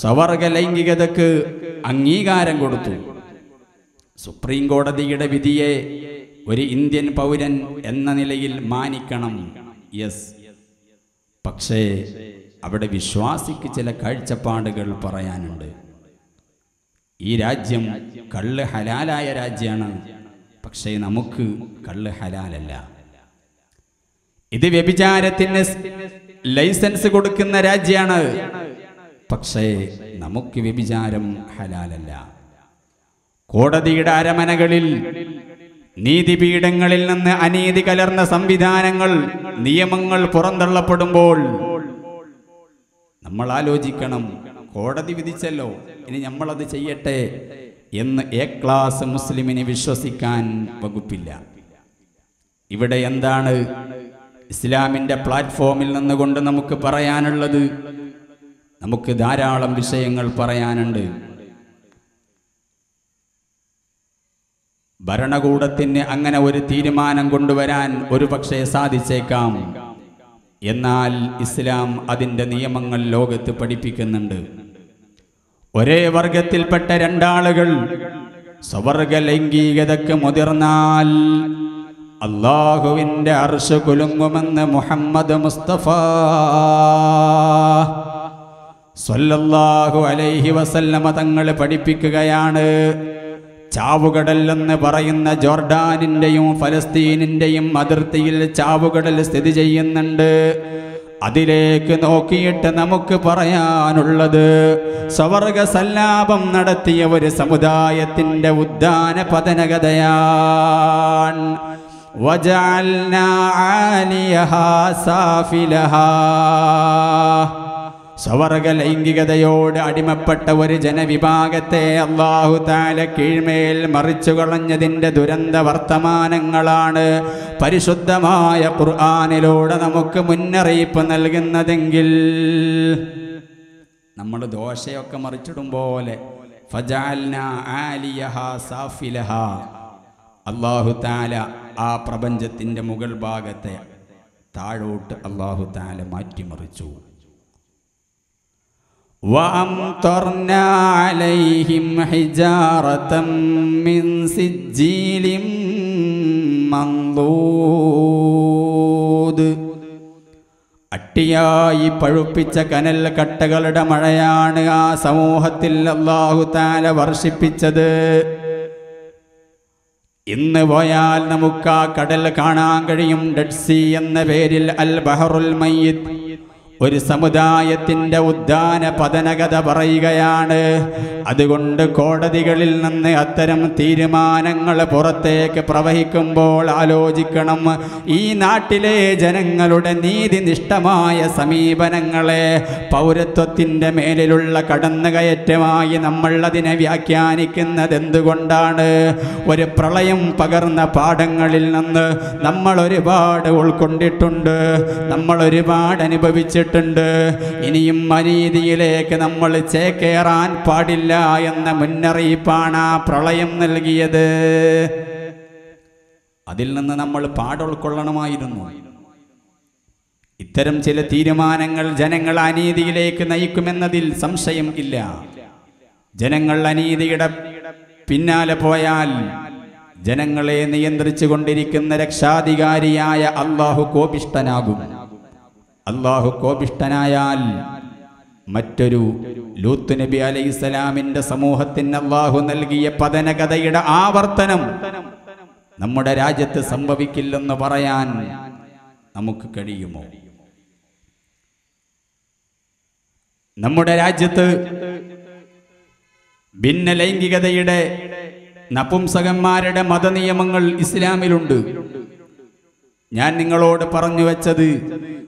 സ്വവർഗ ലൈംഗികതക്ക് അംഗീകാരം കൊടുത്തു. സുപ്രീം കോടതിയുടെ വിധിയെ ഒരു ഇന്ത്യൻ പൗരൻ എന്ന നിലയിൽ മാനിക്കണം, യെസ്. പക്ഷേ അവിടെ വിശ്വാസിക്ക് ചില കാഴ്ചപ്പാടുകൾ പറയാനുണ്ട്. ഈ രാജ്യം കള്ള് ഹലാലായ രാജ്യമാണ്, പക്ഷേ നമുക്ക് കള്ള് ഹലാലല്ല. ഇത് വ്യഭിചാരത്തിന് ലൈസൻസ് കൊടുക്കുന്ന രാജ്യമാണ്, പക്ഷേ നമുക്ക് വ്യഭിചാരം ഹലാലല്ല. കോടതിയുടെ അരമനകളിൽ നീതിപീഠങ്ങളിൽ നിന്ന് അനീതി കലർന്ന സംവിധാനങ്ങൾ നിയമങ്ങൾ പുറന്തള്ളപ്പെടുമ്പോൾ നമ്മൾ ആലോചിക്കണം, കോടതി വിധിച്ചല്ലോ, ഇനി നമ്മളത് ചെയ്യട്ടെ എന്ന് എ ക്ലാസ് മുസ്ലിമിന് വിശ്വസിക്കാൻ വകുപ്പില്ല. ഇവിടെ എന്താണ് ഇസ്ലാമിൻ്റെ പ്ലാറ്റ്ഫോമിൽ നിന്നുകൊണ്ട് നമുക്ക് പറയാനുള്ളത്? നമുക്ക് ധാരാളം വിഷയങ്ങൾ പറയാനുണ്ട്. ഭരണകൂടത്തിന് അങ്ങനെ ഒരു തീരുമാനം കൊണ്ടുവരാൻ ഒരുപക്ഷെ സാധിച്ചേക്കാം. എന്നാൽ ഇസ്ലാം അതിൻ്റെ നിയമങ്ങൾ ലോകത്ത് പഠിപ്പിക്കുന്നുണ്ട്. ഒരേ വർഗത്തിൽപ്പെട്ട രണ്ടാളുകൾ സ്വവർഗ ലൈംഗികതയ്ക്ക് മുതിർന്നാൽ അല്ലാഹുവിൻ്റെ അർശ് കുലുങ്ങുമെന്ന് മുഹമ്മദ് മുസ്തഫ സ്വല്ലല്ലാഹു അലൈഹി വസല്ലമ തങ്ങൾ പഠിപ്പിക്കുകയാണ്. ചാവുകടൽ എന്ന് പറയുന്ന ജോർഡാനിൻ്റെയും ഫലസ്തീനിൻ്റെയും അതിർത്തിയിൽ ചാവുകടൽ സ്ഥിതി ചെയ്യുന്നുണ്ട്. അതിലേക്ക് നോക്കിയിട്ട് നമുക്ക് പറയാനുള്ളത്, സ്വവർഗ സല്ലാപം നടത്തിയ ഒരു സമുദായത്തിൻ്റെ ഉദ്ധാന പതനകഥയാണ്. വജഅൽനാ ആലിയഹാ സാഫിലഹാ. സ്വവർഗ ലൈംഗികതയോട് അടിമപ്പെട്ട ഒരു ജനവിഭാഗത്തെ അല്ലാഹു തആല കീഴ്മേൽ മറിച്ചു കളഞ്ഞതിൻ്റെ ദുരന്ത വർത്തമാനങ്ങളാണ് പരിശുദ്ധമായ ഖുർആനിലൂടെ നമുക്ക് മുന്നറിയിപ്പ് നൽകുന്നതെങ്കിൽ, നമ്മൾ ദോശയൊക്കെ മറിച്ചിടും പോലെ ഫജഅൽനാ ആലിയഹാ സാഫിലഹാ, അല്ലാഹു തആല ആ പ്രപഞ്ചത്തിൻ്റെ മുകൾ ഭാഗത്തെ താഴോട്ട് അല്ലാഹു തആല മാറ്റിമറിച്ചു. وَأَمْطَرْنَا عَلَيْهِمْ حِجَارَةً مِّن سِجِّيلٍ مَّنضُودٍ. അട്ടിയായി പഴുപ്പിച്ച കനൽ കട്ടകളുടെ മഴയാണ് ആ സമൂഹത്തിൽ അല്ലാഹു തആല വർഷിപ്പിച്ചത്. ഇന്ന് പോയാൽ നമുക്ക് ആ കടൽ കാണാൻ കഴിയും. ഡെഡ് സീ എന്ന പേരിൽ അൽ ബഹറുൽ മയ്യിത്ത്. ഒരു സമുദായത്തിൻ്റെ ഉദ്ധാന പതനകഥ പറയുകയാണ്. അതുകൊണ്ട് കോടതികളിൽ നിന്ന് അത്തരം തീരുമാനങ്ങൾ പുറത്തേക്ക് പ്രവഹിക്കുമ്പോൾ ആലോചിക്കണം, ഈ നാട്ടിലെ ജനങ്ങളുടെ നീതിനിഷ്ഠമായ സമീപനങ്ങളെ പൗരത്വത്തിൻ്റെ മേലിലുള്ള കടന്നുകയറ്റമായി നമ്മൾ അതിനെ വ്യാഖ്യാനിക്കുന്നത് എന്തുകൊണ്ടാണ്? ഒരു പ്രളയം പകർന്ന പാഠങ്ങളിൽ നിന്ന് നമ്മൾ ഒരുപാട് ഉൾക്കൊണ്ടിട്ടുണ്ട്, നമ്മൾ ഒരുപാട് അനുഭവിച്ചിട്ടുണ്ട്. ഇനിയും അനീതിയിലേക്ക് നമ്മൾ ചേക്കേറാൻ പാടില്ല എന്ന മുന്നറിയിപ്പാണ് ആ പ്രളയം നൽകിയത്. അതിൽ നിന്ന് നമ്മൾ പാടുൾക്കൊള്ളണമായിരുന്നു. ഇത്തരം ചില തീരുമാനങ്ങൾ ജനങ്ങൾ അനീതിയിലേക്ക് നയിക്കുമെന്നതിൽ സംശയം ഇല്ല. ജനങ്ങൾ അനീതിയുടെ പിന്നാലെ പോയാൽ ജനങ്ങളെ നിയന്ത്രിച്ചു കൊണ്ടിരിക്കുന്ന രക്ഷാധികാരിയായ അല്ലാഹു കോപിഷ്ഠനാകും. അല്ലാഹു കോപിഷ്ഠനായാൽ മറ്റൊരു ലൂത്ത് നബി അലൈഹിസ്സലാമിന്റെ സമൂഹത്തിന് അല്ലാഹു നൽകിയ പതനകഥയുടെ ആവർത്തനം നമ്മുടെ രാജ്യത്ത് സംഭവിക്കില്ലെന്ന് പറയാൻ നമുക്ക് കഴിയുമോ? നമ്മുടെ രാജ്യത്ത് ഭിന്ന ലൈംഗികതയുടെ നപുംസകന്മാരുടെ മതനിയമങ്ങൾ ഇസ്ലാമിലുണ്ട്. ഞാൻ നിങ്ങളോട് പറഞ്ഞു വെച്ചത്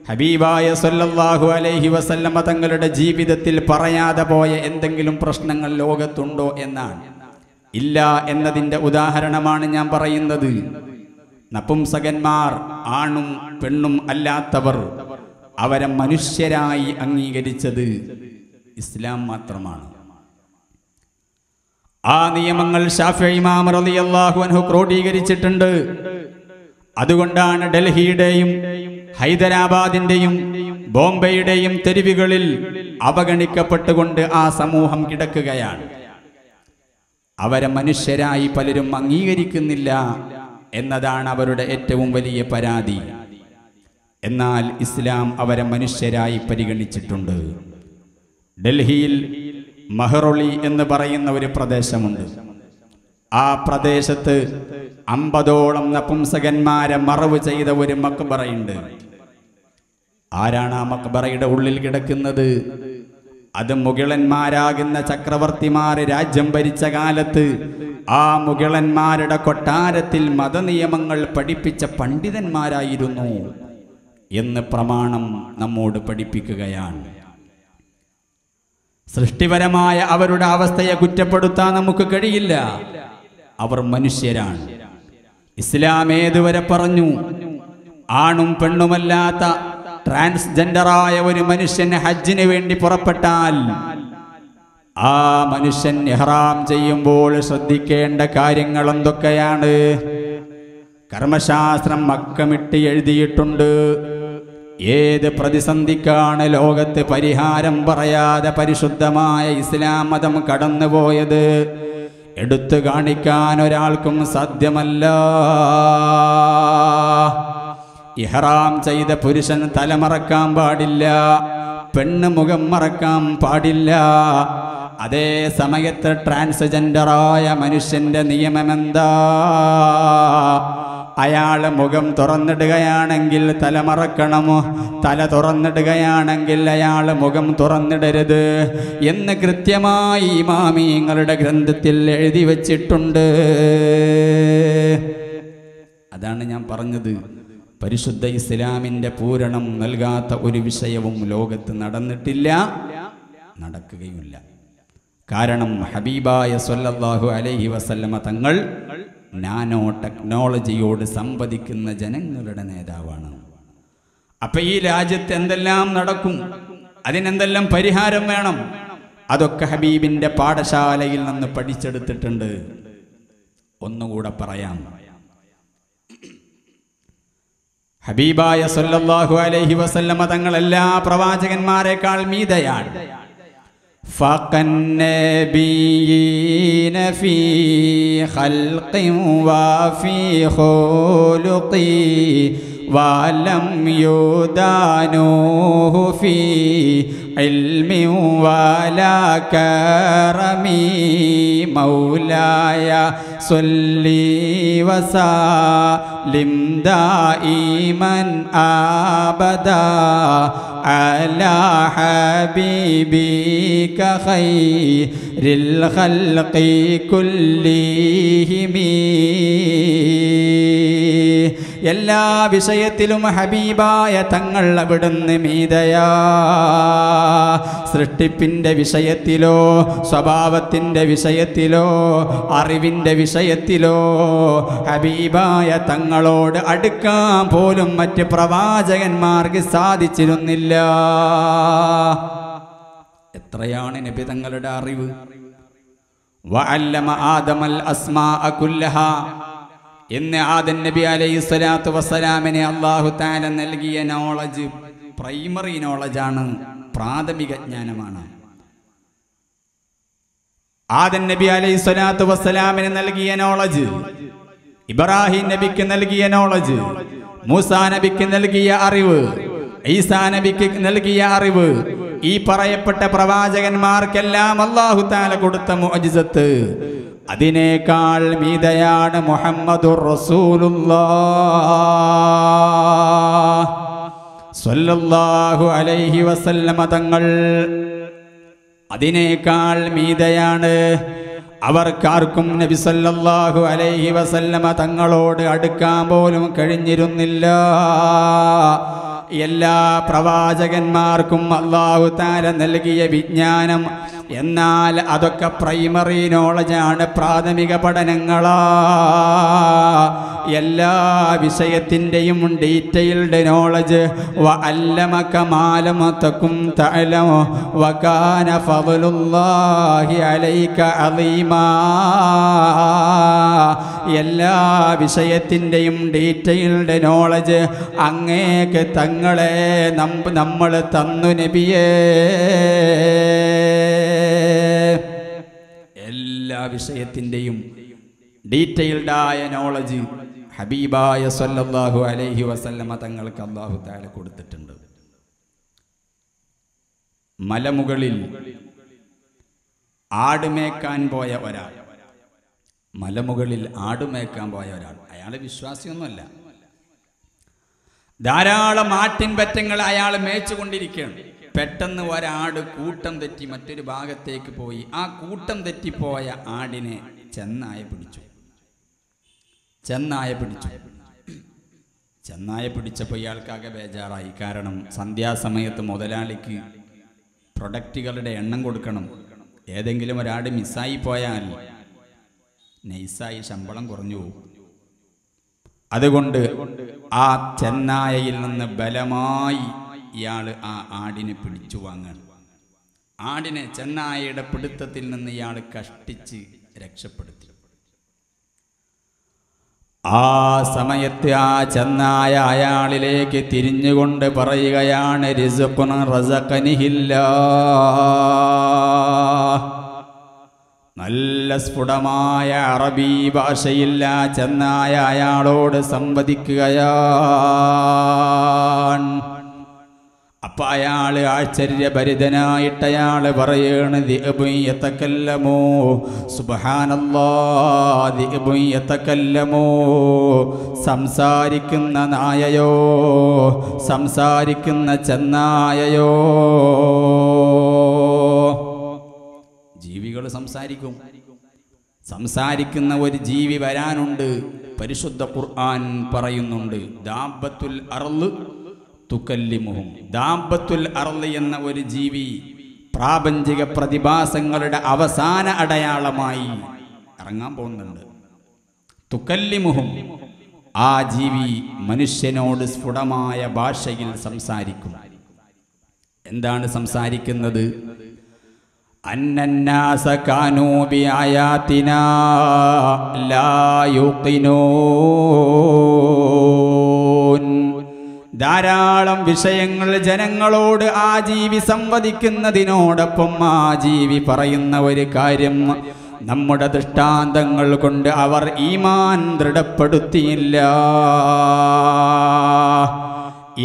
ഹബീബായ സല്ലല്ലാഹു അലൈഹി വസല്ലമ തങ്ങളുടെ ജീവിതത്തിൽ പറയാതെ പോയ എന്തെങ്കിലും പ്രശ്നങ്ങൾ ലോകത്തുണ്ടോ എന്നാണ്. ഇല്ല എന്നതിൻ്റെ ഉദാഹരണമാണ് ഞാൻ പറയുന്നത്. നപുംസകന്മാർ, ആണും പെണ്ണും അല്ലാത്തവർ, അവരെ മനുഷ്യരായി അംഗീകരിച്ചത് ഇസ്ലാം മാത്രമാണ്. ആ നിയമങ്ങൾ ശാഫിഈ ഇമാം റളിയല്ലാഹു അൻഹു ക്രോഡീകരിച്ചിട്ടുണ്ട്. അതുകൊണ്ടാണ് ഡൽഹിയുടെയും ഹൈദരാബാദിന്റെയും ബോംബെയുടെയും തെരുവുകളിൽ അവഗണിക്കപ്പെട്ടുകൊണ്ട് ആ സമൂഹം കിടക്കുകയാണ്. അവരെ മനുഷ്യരായി പലരും അംഗീകരിക്കുന്നില്ല എന്നതാണ് അവരുടെ ഏറ്റവും വലിയ പരാതി. എന്നാൽ ഇസ്ലാം അവരെ മനുഷ്യരായി പരിഗണിച്ചിട്ടുണ്ട്. ഡൽഹിയിൽ മഹ്റൊളി എന്ന് പറയുന്ന ഒരു പ്രദേശമുണ്ട്. ആ പ്രദേശത്ത് 50ഓളം നപുംസകന്മാരെ മറവ് ചെയ്ത ഒരു മക്ബറയുണ്ട്. ആരാണ് ആ മക്ബറയുടെ ഉള്ളിൽ കിടക്കുന്നത്? അത് മുഗളന്മാരാകുന്ന ചക്രവർത്തിമാർ രാജ്യം ഭരിച്ച കാലത്ത് ആ മുഗളന്മാരുടെ കൊട്ടാരത്തിൽ മതനിയമങ്ങൾ പഠിപ്പിച്ച പണ്ഡിതന്മാരായിരുന്നു എന്ന് പ്രമാണം നമ്മോട് പഠിപ്പിക്കുകയാണ്. സൃഷ്ടിപരമായ അവരുടെ അവസ്ഥയെ കുറ്റപ്പെടുത്താൻ നമുക്ക് കഴിയില്ല. അവർ മനുഷ്യരാണ്. ഇസ്ലാം ഏതുവരെ പറഞ്ഞു? ആണും പെണ്ണുമല്ലാത്ത ട്രാൻസ്ജെൻഡറായ ഒരു മനുഷ്യൻ ഹജ്ജിന് വേണ്ടി പുറപ്പെട്ടാൽ ആ മനുഷ്യൻ ഇഹ്റാം ചെയ്യുമ്പോൾ ശ്രദ്ധിക്കേണ്ട കാര്യങ്ങൾ എന്തൊക്കെയാണ്? കർമ്മശാസ്ത്രം മക്കമിട്ട് എഴുതിയിട്ടുണ്ട്. ഏത് പ്രതിസന്ധിക്കാണ് ലോകത്ത് പരിഹാരം പറയാതെ പരിശുദ്ധമായ ഇസ്ലാം മതം കടന്നുപോയത് എടുത്തു കാണിക്കാൻ ഒരാൾക്കും സാധ്യമല്ല. ഇഹ്റാം ചെയ്ത പുരുഷൻ തലമറക്കാൻ പാടില്ല, പെണ്ണ് മുഖം മറക്കാൻ പാടില്ല. അതേ സമയത്ത് ട്രാൻസ്ജെൻഡറായ മനുഷ്യന്റെ നിയമമെന്താ? അയാൾ മുഖം തുറന്നിടുകയാണെങ്കിൽ തല മറക്കണമോ, തല തുറന്നിടുകയാണെങ്കിൽ അയാൾ മുഖം തുറന്നിടരുത് എന്ന് കൃത്യമായി ഇമാമിങ്ങളുടെ ഗ്രന്ഥത്തിൽ എഴുതി വച്ചിട്ടുണ്ട്. അതാണ് ഞാൻ പറഞ്ഞത്, പരിശുദ്ധ ഇസ്ലാമിൻ്റെ പൂരണം നൽകാത്ത ഒരു വിഷയവും ലോകത്ത് നടന്നിട്ടില്ല, നടക്കുകയുമില്ല. കാരണം ഹബീബായ സ്വല്ലല്ലാഹു അലൈഹി വസല്ലമ തങ്ങൾ നാനോ ടെക്നോളജിയോട് സംവദിക്കുന്ന ജനങ്ങളുടെ നേതാവാണ്. അപ്പൊ ഈ രാജ്യത്ത് എന്തെല്ലാം നടക്കും, അതിനെന്തെല്ലാം പരിഹാരം വേണം, അതൊക്കെ ഹബീബിന്റെ പാഠശാലയിൽ നിന്ന് പഠിച്ചെടുത്തിട്ടുണ്ട്. ഒന്നുകൂടെ പറയാം. ഹബീബായ സ്വല്ലല്ലാഹു അലൈഹി വസല്ലമ തങ്ങൾ എല്ലാ പ്രവാചകന്മാരെക്കാൾ മീതയാണ്. فَقَنَّبِيِّينَ فِي خَلْقٍ وَفِي خُلُقٍ وَلَمْ يُدَانُوهُ فِي عِلْمٍ وَلَا كَرَمٍ مولاي صل وسلم دائما أبدا على حبيبك خير الخلق كلهم. എല്ലാ വിഷയത്തിലും ഹബീബായ തങ്ങൾ അവിടുന്ന് മീതയാ. സൃഷ്ടിപ്പിൻ്റെ വിഷയത്തിലോ, സ്വഭാവത്തിൻ്റെ വിഷയത്തിലോ, അറിവിൻ്റെ വിഷയത്തിലോ ഹബീബായ തങ്ങളോട് അടുക്കാൻ പോലും മറ്റ് പ്രവാചകന്മാർക്ക് സാധിച്ചിരുന്നില്ല. എത്രയാണ് നബി തങ്ങളുടെ അറിവ്? വഅല്ലമ ആദമൽ അസ്മാഅ കുല്ലഹാ എന്ന് ആദം നബി അലൈഹി സ്വലാത്തു വസ്സലാമിനെ അല്ലാഹു തആല നൽകിയ നോളജ് പ്രൈമറി നോളജാണ്, പ്രാഥമിക ജ്ഞാനമാണ്. ആദം നബി അലൈഹി സ്വലാത്തു വസ്സലാമിന് നൽകിയ നോളജ്, ഇബ്രാഹിം നബിക്ക് നൽകിയ നോളജ്, മൂസാ നബിക്ക് നൽകിയ അറിവ്, ഈസാ നബിക്ക് നൽകിയ അറിവ്, ഈ പറയപ്പെട്ട പ്രവാചകന്മാർക്കെല്ലാം അല്ലാഹു തആല കൊടുത്ത മുഅ്ജിസത്ത്, അതിനേക്കാൾ മീതയാണ് മുഹമ്മദുർ റസൂലുള്ളാഹ് സ്വല്ലല്ലാഹു അലൈഹി വസല്ലമ തങ്ങൾ. അതിനേക്കാൾ മീതയാണ്. അവർക്കാർക്കും നബി സല്ലല്ലാഹു അലൈഹി വസല്ലമ തങ്ങളോട് അടുക്കാൻ പോലും കഴിഞ്ഞിരുന്നില്ല. എല്ലാ പ്രവാചകന്മാർക്കും അല്ലാഹു തആല നൽകിയ വിജ്ഞാനം, എന്നാൽ അതൊക്കെ പ്രൈമറി നോളജാണ്, പ്രാഥമിക പഠനങ്ങളാ. എല്ലാ വിഷയത്തിൻ്റെയും ഡീറ്റെയിൽഡ് നോളജ്. വഅല്ലമക മാ ലം തകുൻ തഅലം വകാന ഫളലുല്ലാഹി അലൈക അളീമാ. എല്ലാ വിഷയത്തിൻ്റെയും ഡീറ്റെയിൽഡ് നോളജ് അങ്ങേക്ക് തങ്ങളെ നമ്മൾ തന്നു നബിയേ. എല്ലാ വിഷയത്തിൻ്റെയും ഡീറ്റെയിൽഡായ നോളജ് ഹബീബായ സ്വല്ലല്ലാഹു അലൈഹി വസല്ലമ തങ്ങൾക്ക് അല്ലാഹു തആല കൊടുത്തിട്ടുണ്ട്. മലമുകളിൽ ആടുമേക്കാൻ പോയ ഒരാൾ, മലമുകളിൽ ആടുമേക്കാൻ പോയ ഒരാൾ, അയാൾ വിശ്വാസിയൊന്നുമല്ല. ധാരാളം ആട്ടിൻപറ്റങ്ങൾ അയാൾ മേച്ചുകൊണ്ടിരിക്കുകയാണ്. പെട്ടെന്ന് ഒരാട് കൂട്ടം തെറ്റി മറ്റൊരു ഭാഗത്തേക്ക് പോയി. ആ കൂട്ടം തെറ്റിപ്പോയ ആടിനെ ചെന്നായ പിടിച്ചു. ചെന്നായ പിടിച്ചപ്പോൾ ഇയാൾക്കാകെ ബേജാറായി. കാരണം സന്ധ്യാസമയത്ത് മുതലാളിക്ക് പ്രൊഡക്റ്റുകളുടെ എണ്ണം കൊടുക്കണം. ഏതെങ്കിലും ഒരാട് മിസ്സായി പോയാൽ നൈസായി ശമ്പളം കുറഞ്ഞു പോകും. അതുകൊണ്ട് ആ ചെന്നായയിൽ നിന്ന് ബലമായി ഇയാൾ ആ ആടിനെ പിടിച്ചു വാങ്ങാൻ, ആടിനെ ചെന്നായയുടെ പിടുത്തത്തിൽ നിന്ന് ഇയാൾ കഷ്ടിച്ച് രക്ഷപ്പെടുത്തി. ആ സമയത്ത് ആ ചെന്നായ അയാളിലേക്ക് തിരിഞ്ഞുകൊണ്ട് പറയുകയാണ്, റിസ്ഖുൻ റസഖനിഹില്ലാഹ്. നല്ല സ്ഫുടമായ അറബി ഭാഷയിൽ ആ ചെന്നായ അയാളോട് സംവദിക്കുകയാണ്. അപ്പൊ അയാള് ആശ്ചര്യഭരിതനായിട്ട് അയാള് പറയാണ്, ദിഅ്ബുൻ യതകല്ലമു സുബ്ഹാനല്ലാഹ്, ദിഅ്ബുൻ യതകല്ലമു, സംസാരിക്കുന്ന നായയോ, സംസാരിക്കുന്ന ചെന്നായയോ. ജീവികൾ സംസാരിക്കും. സംസാരിക്കുന്ന ഒരു ജീവി വരാനുണ്ട്. പരിശുദ്ധ ഖുർആൻ പറയുന്നുണ്ട്, ദാബത്തുൽ അർള് തുകല്ലിമുഹും. ദാബത്തുൽ അർള് എന്ന ഒരു ജീവി പ്രാപഞ്ചിക പ്രതിഭാസങ്ങളുടെ അവസാന അടയാളമായി ഇറങ്ങാൻ പോകുന്നുണ്ട്. തുകല്ലിമുഹും, ആ ജീവി മനുഷ്യനോട് സ്ഫുടമായ ഭാഷയിൽ സംസാരിക്കും. എന്താണ് സംസാരിക്കുന്നത്? അന്നന്നാസ കാനൂ ബിആയാതിനാ ലാ യുഖിനൂൻ. ധാരാളം വിഷയങ്ങൾ ജനങ്ങളോട് ആ ജീവി സംവദിക്കുന്നതിനോടൊപ്പം ആ ജീവി പറയുന്ന ഒരു കാര്യം, നമ്മുടെ ദൃഷ്ടാന്തങ്ങൾ കൊണ്ട് അവർ ഈമാൻ ദൃഢപ്പെടുത്തിയില്ല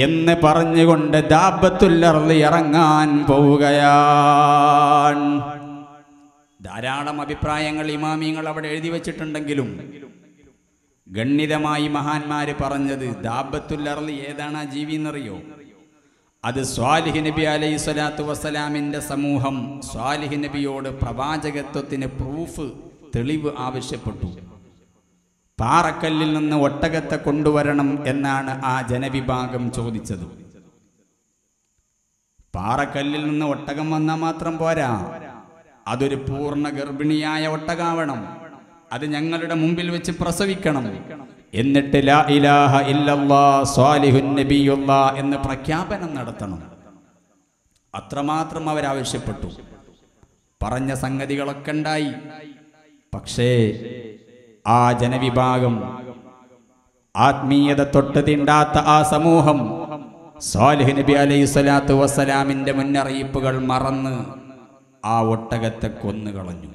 എന്ന് പറഞ്ഞുകൊണ്ട് ദാബത്തുൽ അർള് ഇറങ്ങാൻ പോവുകയാണ്. ധാരാളം അഭിപ്രായങ്ങൾ ഇമാമിങ്ങൾ അവിടെ എഴുതി വച്ചിട്ടുണ്ടെങ്കിലും ഗണ്യതമായി മഹാന്മാര് പറഞ്ഞത് ദാബത്തുൽ അർള് ഏതാണ് ആ ജീവി എന്നറിയോ? അത് സ്വാലിഹ് നബി അലൈഹി സ്വലാത്തു വസ്സലാമിൻ്റെ സമൂഹം സ്വാലിഹ് നബിയോട് പ്രവാചകത്വത്തിന് തെളിവ് ആവശ്യപ്പെട്ടു. പാറക്കല്ലിൽ നിന്ന് ഒട്ടകത്തെ കൊണ്ടുവരണം എന്നാണ് ആ ജനവിഭാഗം ചോദിച്ചത്. പാറക്കല്ലിൽ നിന്ന് ഒട്ടകം വന്നാൽ മാത്രം പോരാ, അതൊരു പൂർണ്ണ ഗർഭിണിയായ ഒട്ടകാവണം. അത് ഞങ്ങളുടെ മുമ്പിൽ വെച്ച് പ്രസവിക്കണം. എന്നിട്ട് ലാ ഇലാഹ ഇല്ലല്ലാഹ് സ്വാലിഹുൻ നബിയുല്ലാഹ് എന്ന് പ്രഖ്യാപനം നടത്തണം. അത്രമാത്രം അവരാവശ്യപ്പെട്ടു. പറഞ്ഞ സംഗതികളൊക്കെ ഉണ്ടായി. പക്ഷേ ആ ജനവിഭാഗം, ആത്മീയത തൊട്ട് തീണ്ടാത്ത ആ സമൂഹം സ്വാലിഹ് നബി അലൈഹി സ്വലാത്തു വസ്സലാമിൻ്റെ മുന്നറിയിപ്പുകൾ മറന്ന് ആ ഒട്ടകത്തെ കൊന്നുകളഞ്ഞു.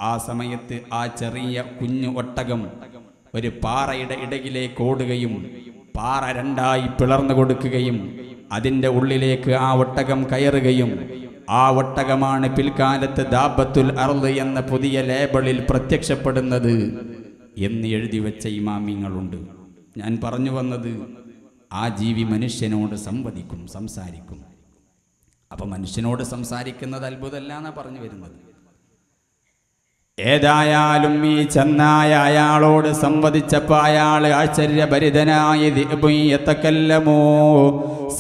ആ സമയത്ത് ആ ചെറിയ കുഞ്ഞു ഒട്ടകം ഒരു പാറയുടെ ഇടയിലേക്ക് ഓടുകയും പാറ രണ്ടായി പിളർന്നു കൊടുക്കുകയും അതിൻ്റെ ഉള്ളിലേക്ക് ആ ഒട്ടകം കയറുകയും ആ ഒട്ടകമാണ് പിൽക്കാലത്ത് ദാബത്തുൽ അർള് എന്ന പുതിയ ലേബിളിൽ പ്രത്യക്ഷപ്പെടുന്നത് എന്ന് എഴുതി വെച്ച ഇമാമിങ്ങളുണ്ട്. ഞാൻ പറഞ്ഞു വന്നത്, ആ ജീവി മനുഷ്യനോട് സംവദിക്കും, സംസാരിക്കും. അപ്പം മനുഷ്യനോട് സംസാരിക്കുന്നത് അത്ഭുതമല്ല എന്നാണ് പറഞ്ഞു വരുന്നത്. ഏതായാലും ഈ ചെന്നായ അയാളോട് സംവദിച്ചപ്പോൾ അയാൾ ആശ്ചര്യഭരിതനായി, ദിഅ്ബുൻ യതകല്ലമു,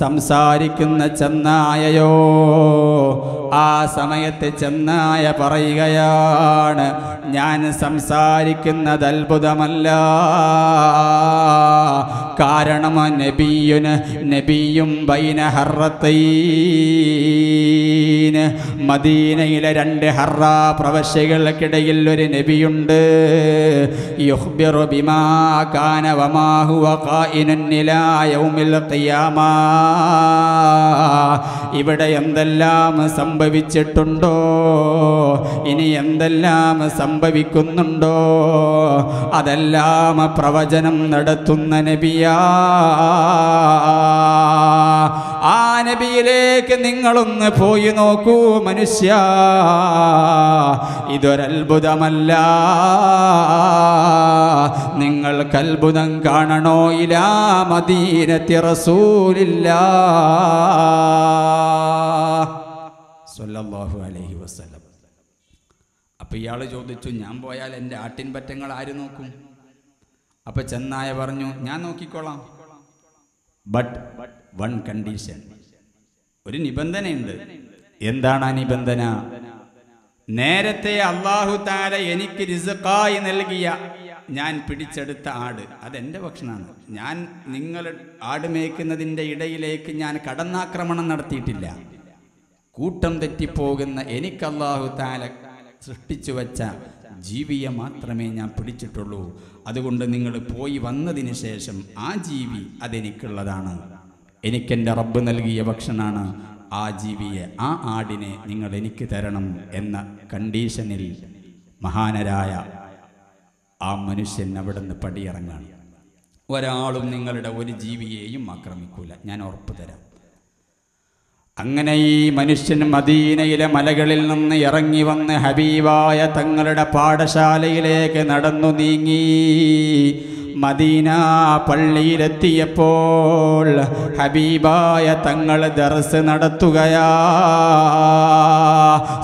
സംസാരിക്കുന്ന ചെന്നായയോ. ആ സമയത്ത് ചെന്നായ പറയുകയാണ്, ഞാൻ സംസാരിക്കുന്നത് അത്ഭുതമല്ല, കാരണം നബിയും ബൈന ഹർറത്തൈൻ, മദീനയിലെ രണ്ട് ഹറ പ്രവശ്യകൾക്കിടയിൽ ഒരു നബിയുണ്ട്. യുഖ്ബിറു ബിമാ കാന വമാ ഹുവ ഖായിനുൻ ഇലാ യൗമിൽ ഖിയാമ. ഇവിടെ എന്തെല്ലാം സംഭവിച്ചിട്ടുണ്ടോ, ഇനി എന്തെല്ലാം സംഭവിക്കുന്നുണ്ടോ, അതെല്ലാം പ്രവചനം നടത്തുന്ന നബിയാ. ആ നബിയിലേക്ക് നിങ്ങളൊന്ന് പോയി നോക്കൂ മനുഷ്യ, ഇതൊരത്ഭുതമല്ല. നിങ്ങൾക്ക് അത്ഭുതം കാണണോ? ഇലാ മദീനത്തി റസൂലില്ലാഹ് സ്വല്ലല്ലാഹു അലൈഹി വസല്ലം. അപ്പൊ ഇയാൾ ചോദിച്ചു, ഞാൻ പോയാൽ എൻ്റെ ആട്ടിൻ പറ്റങ്ങൾ ആര് നോക്കും? അപ്പൊ ചെന്നായ പറഞ്ഞു, ഞാൻ നോക്കിക്കോളാം. ബട്ട് വൺ കണ്ടീഷൻ, ഒരു നിബന്ധനയുണ്ട്. എന്താണ് ആ നിബന്ധന? നേരത്തെ അല്ലാഹു തആല എനിക്ക് റിസ്ഖായി നൽകിയ ഞാൻ പിടിച്ചെടുത്ത ആട് അതെൻ്റെ ഭക്ഷണമാണ്. ഞാൻ നിങ്ങൾ ആട് മേയ്ക്കുന്നതിൻ്റെ ഇടയിലേക്ക് ഞാൻ കടന്നാക്രമണം നടത്തിയിട്ടില്ല. കൂട്ടം തെറ്റിപ്പോകുന്ന എനിക്ക് അല്ലാഹു തആല സൃഷ്ടിച്ചു വച്ച ജീവിയെ മാത്രമേ ഞാൻ പിടിച്ചിട്ടുള്ളൂ. അതുകൊണ്ട് നിങ്ങൾ പോയി വന്നതിന് ശേഷം ആ ജീവി അതെനിക്കുള്ളതാണ്, എനിക്കെൻ്റെ റബ്ബ് നൽകിയ ഭക്ഷണമാണ്. ആ ജീവിയെ, ആ ആടിനെ നിങ്ങൾ എനിക്ക് തരണം എന്ന കണ്ടീഷനിൽ മഹാനരായ ആ മനുഷ്യൻ അവിടെ നിന്ന് പടിയിറങ്ങാണ്. ഒരാളും നിങ്ങളുടെ ഒരു ജീവിയെയും ആക്രമിക്കൂല, ഞാൻ ഉറപ്പ് തരാം. അങ്ങനെ ഈ മനുഷ്യൻ മദീനയിലെ മലകളിൽ നിന്ന് ഇറങ്ങി വന്ന് ഹബീബായ തങ്ങളുടെ പാഠശാലയിലേക്ക് നടന്നു നീങ്ങി. മദീന പള്ളിയിലെത്തിയപ്പോൾ ഹബീബായ തങ്ങൾ ദർസ് നടത്തുകയാ,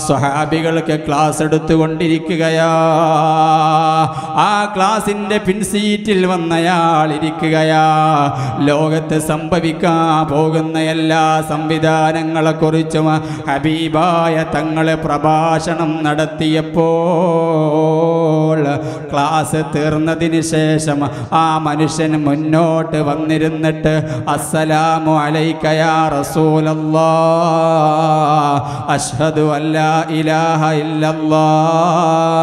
സ്വഹാബികൾക്ക് ക്ലാസ് എടുത്തുകൊണ്ടിരിക്കുകയാ. ആ ക്ലാസിൻ്റെ പിൻസീറ്റിൽ വന്നയാൾ ഇരിക്കുകയാ. ലോകത്ത് സംഭവിക്കാൻ പോകുന്ന എല്ലാ സംവിധാനങ്ങളെക്കുറിച്ചും ഹബീബായ തങ്ങൾ പ്രഭാഷണം നടത്തിയപ്പോൾ ക്ലാസ് തീർന്നതിന് ശേഷം ആ മനുഷ്യൻ മുന്നോട്ട് വന്നിരുന്നിട്ട് അസ്സലാമു അലൈക യാ റസൂലല്ലാഹ് അഷ്ഹദു അല്ലാ ഇലാഹ ഇല്ലല്ലാഹ്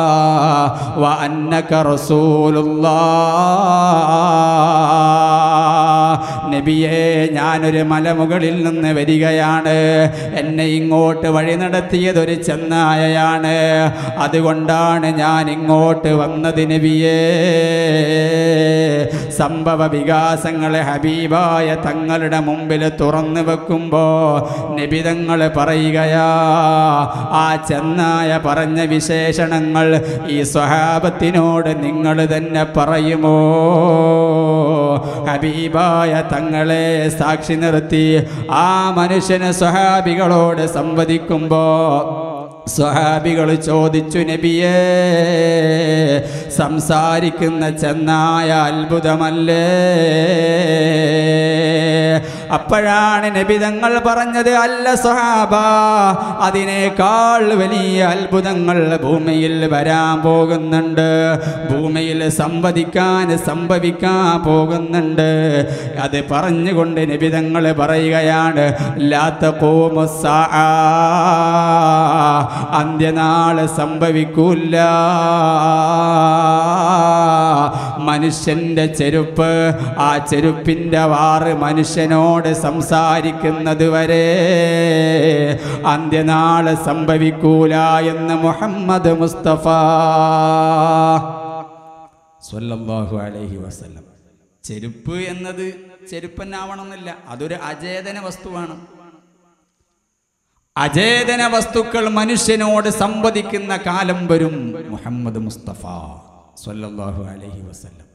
വ അന്നക റസൂലുള്ളാഹ്. നബിയേ, ഞാനൊരു മലമുകളിൽ നിന്ന് വരികയാണ്. എന്നെ ഇങ്ങോട്ട് വഴി നടത്തിയതൊരു ചെന്നായയാണ്. അതുകൊണ്ടാണ് ഞാൻ ഇങ്ങോട്ട് വന്നത് നബിയേ. സംഭവ വികാസങ്ങളെ ഹബീബായ തങ്ങളുടെ മുമ്പിൽ തുറന്നു വെക്കുമ്പോ നബി തങ്ങൾ പറയുകയാ, ആ ചെന്നായ പറഞ്ഞ വിശേഷണങ്ങൾ ഈ സ്വഹാബത്തിനോട് നിങ്ങൾ തന്നെ പറയുമോ? ഹബീബായ തങ്ങളെ സാക്ഷി നിർത്തി ആ മനുഷ്യന് സ്വഹാബികളോട് സംവദിക്കുമ്പോ സ്വഹാബികൾ ചോദിച്ചു, നബിയേ, സംസാരിക്കുന്ന ചെന്നായ അത്ഭുതമല്ലേ? അപ്പോഴാണ് നബി തങ്ങൾ പറഞ്ഞത്, അല്ല സ്വഹാബ, അതിനേക്കാൾ വലിയ അത്ഭുതങ്ങൾ ഭൂമിയിൽ വരാൻ പോകുന്നുണ്ട്, ഭൂമിയിൽ സംഭവിക്കാൻ പോകുന്നുണ്ട്. അത് പറഞ്ഞുകൊണ്ട് നബി തങ്ങൾ പറയുകയാണ്, ലാ തഖൂമു സ്സാഅ, അന്ത്യനാള് സംഭവിക്കൂല. മനുഷ്യന്റെ ചെരുപ്പ്, ആ ചെരുപ്പിന്റെ വാറ് മനുഷ്യനോട് സംസാരിക്കുന്നത് വരെ അന്ത്യനാള് സംഭവിക്കൂല എന്ന് മുഹമ്മദ് മുസ്തഫ സ്വല്ലല്ലാഹു അലൈഹി വസല്ലം. ചെരുപ്പ് എന്നത് ചെരുപ്പന്നാവണമെന്നില്ല, അതൊരു അചേതന വസ്തുവാണ്. അചേതന വസ്തുക്കൾ മനുഷ്യനോട് സംവദിക്കുന്ന കാലം വരും. മുഹമ്മദ് മുസ്തഫ സ്വല്ലല്ലാഹു അലൈഹി വസല്ലം.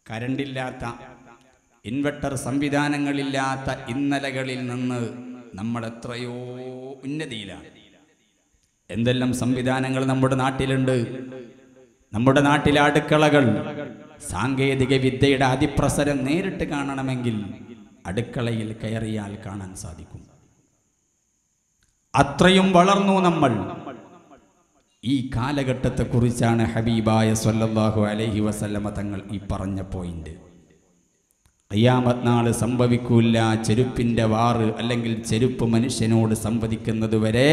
കരണ്ടില്ലാത്ത, ഇൻവെർട്ടർ സംവിധാനങ്ങളില്ലാത്ത ഇന്നലകളിൽ നിന്ന് നമ്മൾ എത്രയോ ഉന്നതിയിലാണ്. എന്തെല്ലാം സംവിധാനങ്ങൾ നമ്മുടെ നാട്ടിലുണ്ട്. നമ്മുടെ നാട്ടിലെ അടുക്കളകൾ, സാങ്കേതിക വിദ്യയുടെ അതിപ്രസരം നേരിട്ട് കാണണമെങ്കിൽ അടുക്കളയിൽ കയറിയാൽ കാണാൻ സാധിക്കും. അത്രയും വളർന്നു നമ്മൾ. ഈ കാലഘട്ടത്തെക്കുറിച്ചാണ് ഹബീബായ സ്വല്ലല്ലാഹു അലൈഹി വസല്ലമ തങ്ങൾ ഈ പറഞ്ഞ പോയിന്റ്. ഖിയാമത്ത് നാള് സംഭവിക്കൂല, ചെരുപ്പിന്റെ വാറ് അല്ലെങ്കിൽ ചെരുപ്പ് മനുഷ്യനോട് സംവദിക്കുന്നത് വരെ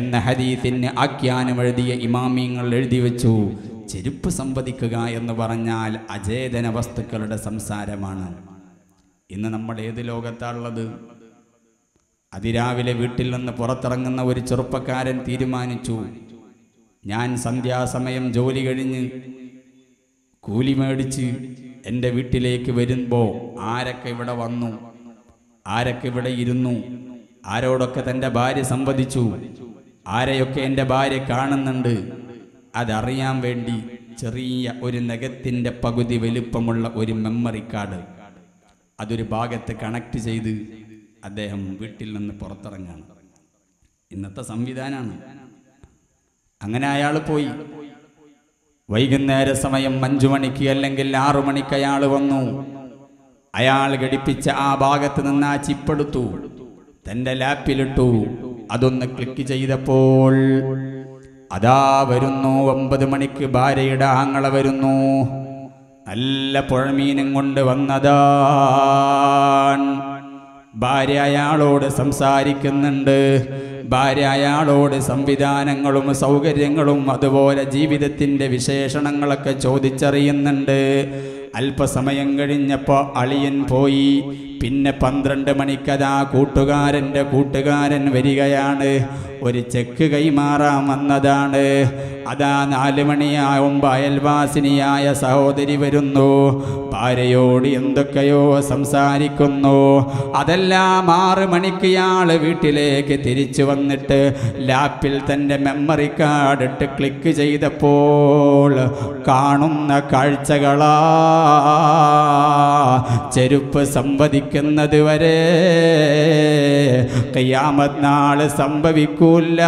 എന്ന ഹദീസിന് ആഖ്യാനം എഴുതിയ ഇമാമിങ്ങൾ എഴുതി വെച്ചു. ചെരുപ്പ് സംവദിക്കുക എന്ന് പറഞ്ഞാൽ അചേതന വസ്തുക്കളുടെ സംസാരമാണ്. ഇന്ന് നമ്മൾ ഏത് ലോകത്താണുള്ളത്? അതിരാവിലെ വീട്ടിൽ നിന്ന് പുറത്തിറങ്ങുന്ന ഒരു ചെറുപ്പക്കാരൻ തീരുമാനിച്ചു, ഞാൻ സന്ധ്യാസമയം ജോലി കഴിഞ്ഞ് കൂലി മേടിച്ച് എൻ്റെ വീട്ടിലേക്ക് വരുമ്പോൾ ആരൊക്കെ ഇവിടെ വന്നു, ആരൊക്കെ ഇവിടെ ഇരുന്നു, ആരോടൊക്കെ തൻ്റെ ഭാര്യ സംവദിച്ചു, ആരെയൊക്കെ എൻ്റെ ഭാര്യ കാണുന്നുണ്ട്, അതറിയാൻ വേണ്ടി ചെറിയ ഒരു നഖത്തിൻ്റെ പകുതി വലിപ്പമുള്ള ഒരു മെമ്മറി കാർഡ് അതൊരു ഭാഗത്ത് കണക്ട് ചെയ്ത് അദ്ദേഹം വീട്ടിൽ നിന്ന് പുറത്തിറങ്ങാണ്. ഇന്നത്തെ സംവിധാനമാണ്. അങ്ങനെ അയാൾ പോയി. വൈകുന്നേര സമയം 5 മണിക്ക് അല്ലെങ്കിൽ 6 മണിക്ക് അയാൾ വന്നു. അയാൾ ഘടിപ്പിച്ച ആ ഭാഗത്ത് നിന്ന് ആ ചിപ്പെടുത്തു, തൻ്റെ ലാപ്പിലിട്ടു. അതൊന്ന് ക്ലിക്ക് ചെയ്തപ്പോൾ അതാ വരുന്നു 9 മണിക്ക് ഭാര്യയുടെ ആങ്ങള വരുന്നു. നല്ല പുഴമീനും കൊണ്ട് വന്നതാണ്. ഭാര്യ അയാളോട് സംസാരിക്കുന്നുണ്ട്. ഭാര്യ അയാളോട് സംവിധാനങ്ങളും സൗകര്യങ്ങളും അതുപോലെ ജീവിതത്തിൻ്റെ വിശേഷണങ്ങളൊക്കെ ചോദിച്ചറിയുന്നുണ്ട്. അല്പസമയം കഴിഞ്ഞപ്പോൾ അളിയൻ പോയി. പിന്നെ 12 മണിക്കതാ കൂട്ടുകാരൻ വരികയാണ്. ഒരു ചെക്ക് കൈമാറാൻ വന്നതാണ്. അതാ 4 മണിയാവുമ്പോൾ അയൽവാസിനിയായ സഹോദരി വരുന്നു. ഭാര്യയോട് എന്തൊക്കെയോ സംസാരിക്കുന്നു. അതെല്ലാം 6 മണിക്ക് ഇയാൾ വീട്ടിലേക്ക് തിരിച്ചു വന്നിട്ട് ലാപ്പിൽ തൻ്റെ മെമ്മറി കാർഡ് ഇട്ട് ക്ലിക്ക് ചെയ്തപ്പോൾ കാണുന്ന കാഴ്ചകളാ ചെരുപ്പ് സംവദിക്കുന്നത് വരെ ഖിയാമത്ത് നാൾ സംഭവിക്കൂല.